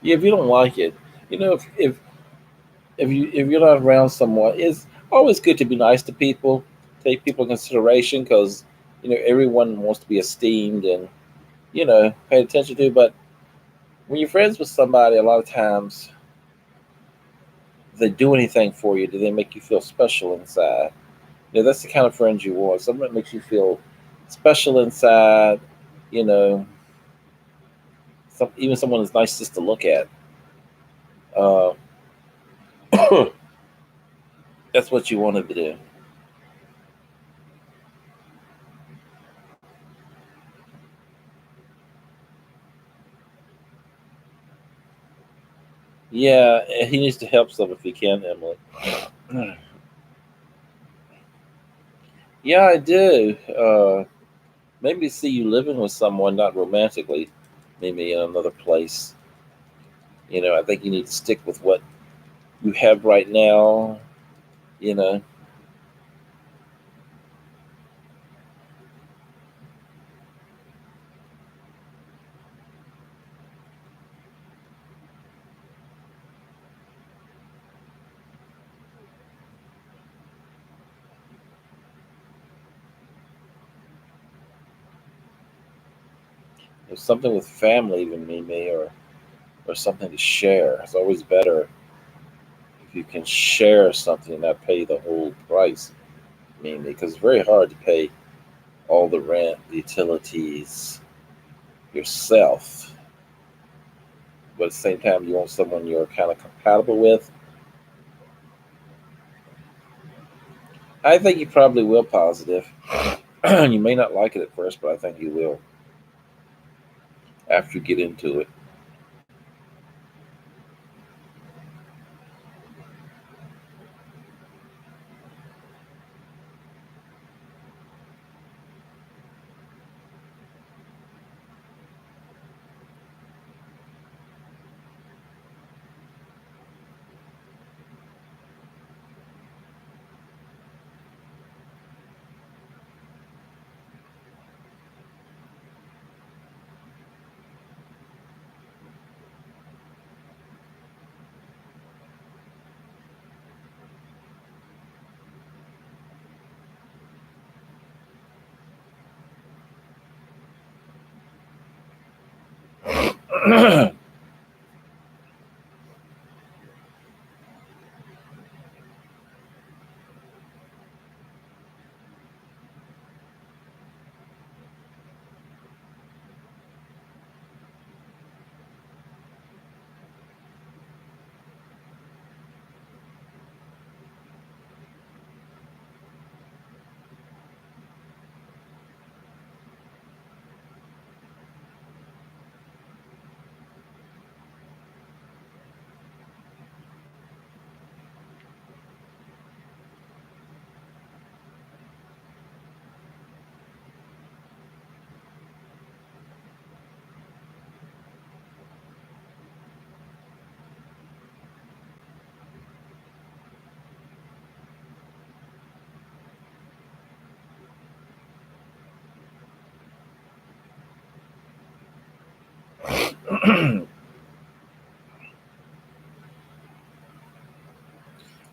Yeah, if you don't like it, if you're not around someone, it's always good to be nice to people, take people in consideration because everyone wants to be esteemed and paid attention to. But when you're friends with somebody, a lot of times they do anything for you. Do they make you feel special inside? That's the kind of friends you want. Someone that makes you feel special inside. You know, even someone that's nice just to look at. Uh, that's what you wanted to do. Yeah, he needs to help some if he can, Emily. Yeah, I do. Maybe see you living with someone, not romantically, maybe in another place. I think you need to stick with what you have right now. You know, there's something with family, even maybe, or something to share. It's always better if you can share something and not pay the whole price. Maybe because it's very hard to pay all the rent, the utilities yourself. But at the same time, you want someone you're kind of compatible with. I think you probably will positive. You may not like it at first, but I think you will after you get into it.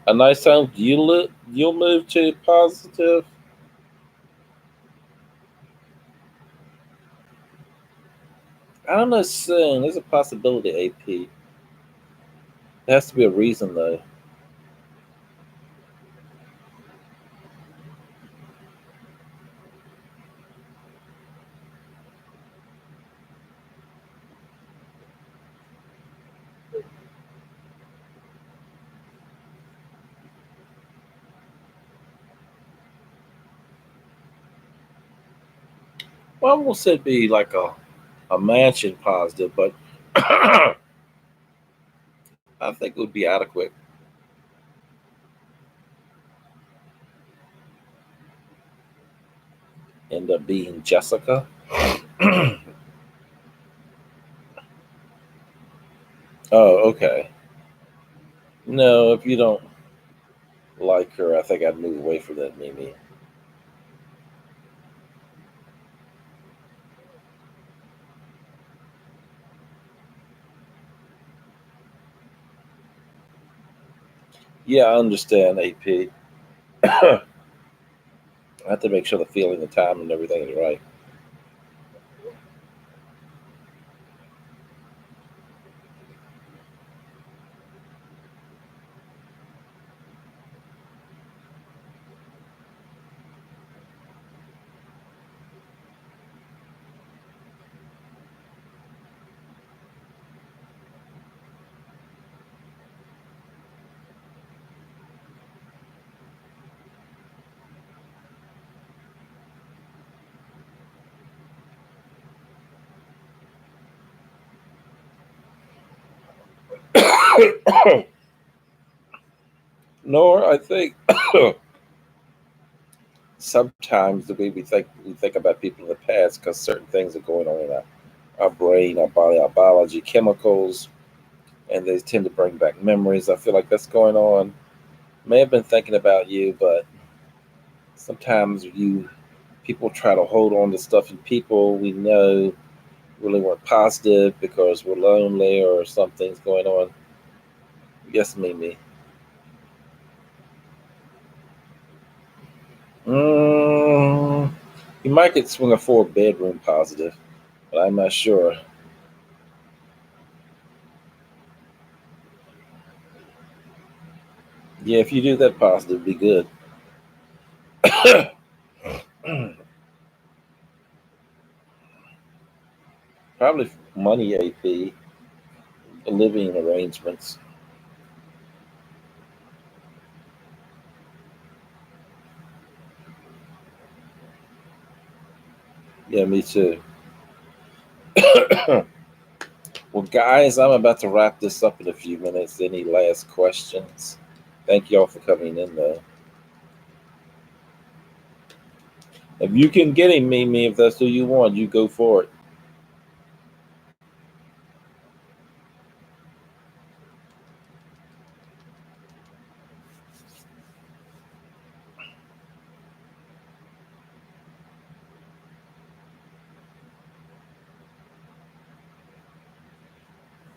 A nice time. You'll move to positive. I don't know soon. There's a possibility. AP. There has to be a reason though. Well, I won't say it'd be like a mansion positive, but I think it would be adequate. End up being Jessica. Oh, okay. No, if you don't like her, I think I'd move away from that Mimi. Yeah, I understand, AP. I have to make sure the feeling, the time, and everything is right. Nor I think sometimes the way we think about people in the past because certain things are going on in our brain, our body, our biology, chemicals, and they tend to bring back memories. I feel like that's going on. May have been thinking about you, but sometimes you people try to hold on to stuff in people we know really weren't positive because we're lonely or something's going on. Yes, Mimi. Mm, you might get swing a four bedroom positive, but I'm not sure. Yeah, if you do that positive, be good. Probably money, AP, living arrangements. Yeah, me too. Well, guys, I'm about to wrap this up in a few minutes. Any last questions? Thank you all for coming in, though. If you can get him, Mimi, if that's who you want, you go for it.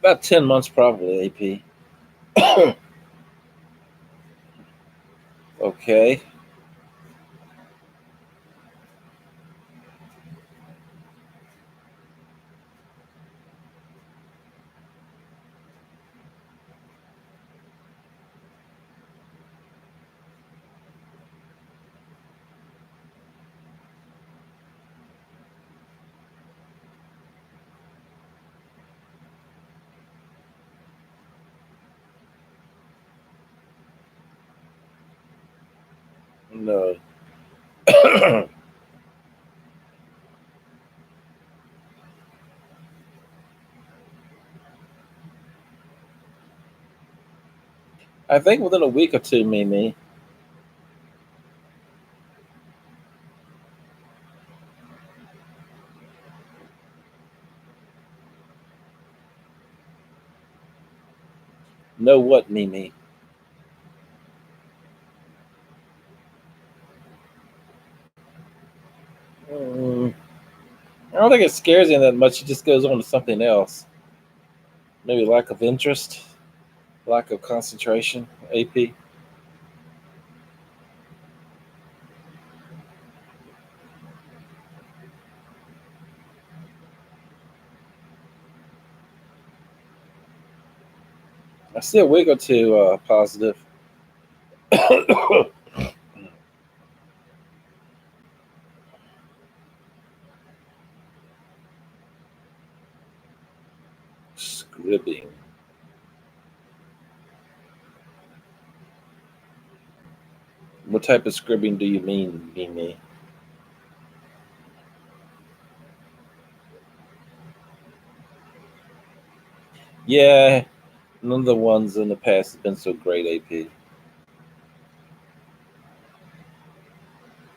About 10 months, probably, AP. Okay. No. I think within a week or two, Mimi. Know what, Mimi? Mm, I don't think it scares him that much. He just goes on to something else. Maybe lack of interest, lack of concentration, AP. I see a week or two positive. Scribbing. What type of scribbing do you mean, Mimi? Yeah, none of the ones in the past have been so great, AP.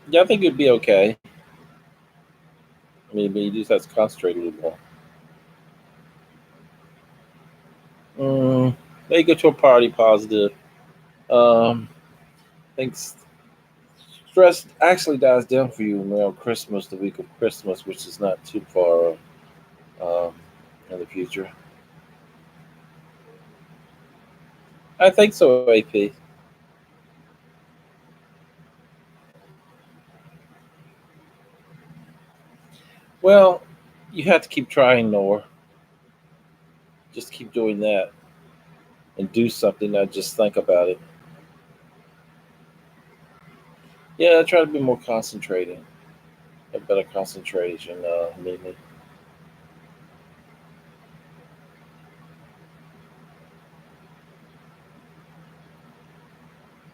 Yeah, I think it'd be okay. Maybe you just have to concentrate a little more. Mm, maybe go to a party positive. I think stress actually dies down for you around Christmas, the week of Christmas, which is not too far um, in the future. I think so, AP. Well, you have to keep trying, Noah. Just keep doing that and do something, not just think about it. Yeah, try to be more concentrated, a better concentration, Mimi.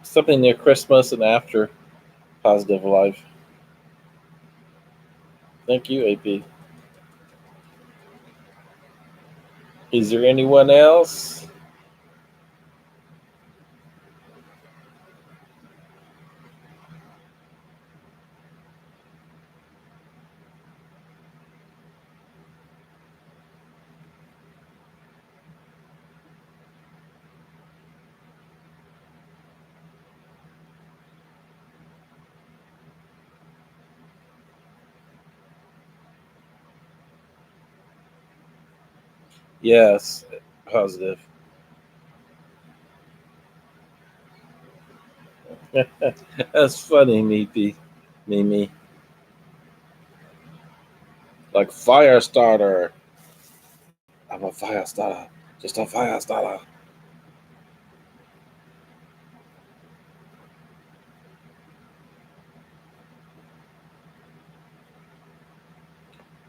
Something near Christmas and after positive life. Thank you, AP. Is there anyone else? Yes, positive. That's funny, Mimi. Mimi, like fire starter. I'm a fire starter. Just a fire starter.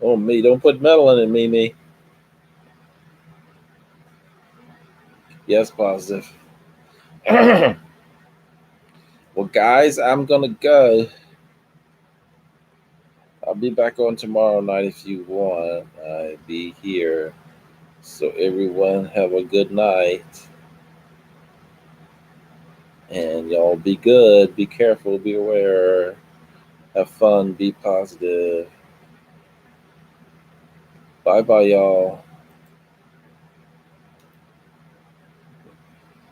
Oh, me. Don't put metal in it, Mimi. Yes, positive. Well, guys, I'm going to go. I'll be back on tomorrow night if you want. I'll be here. So, everyone, have a good night. And y'all be good. Be careful. Be aware. Have fun. Be positive. Bye bye, y'all.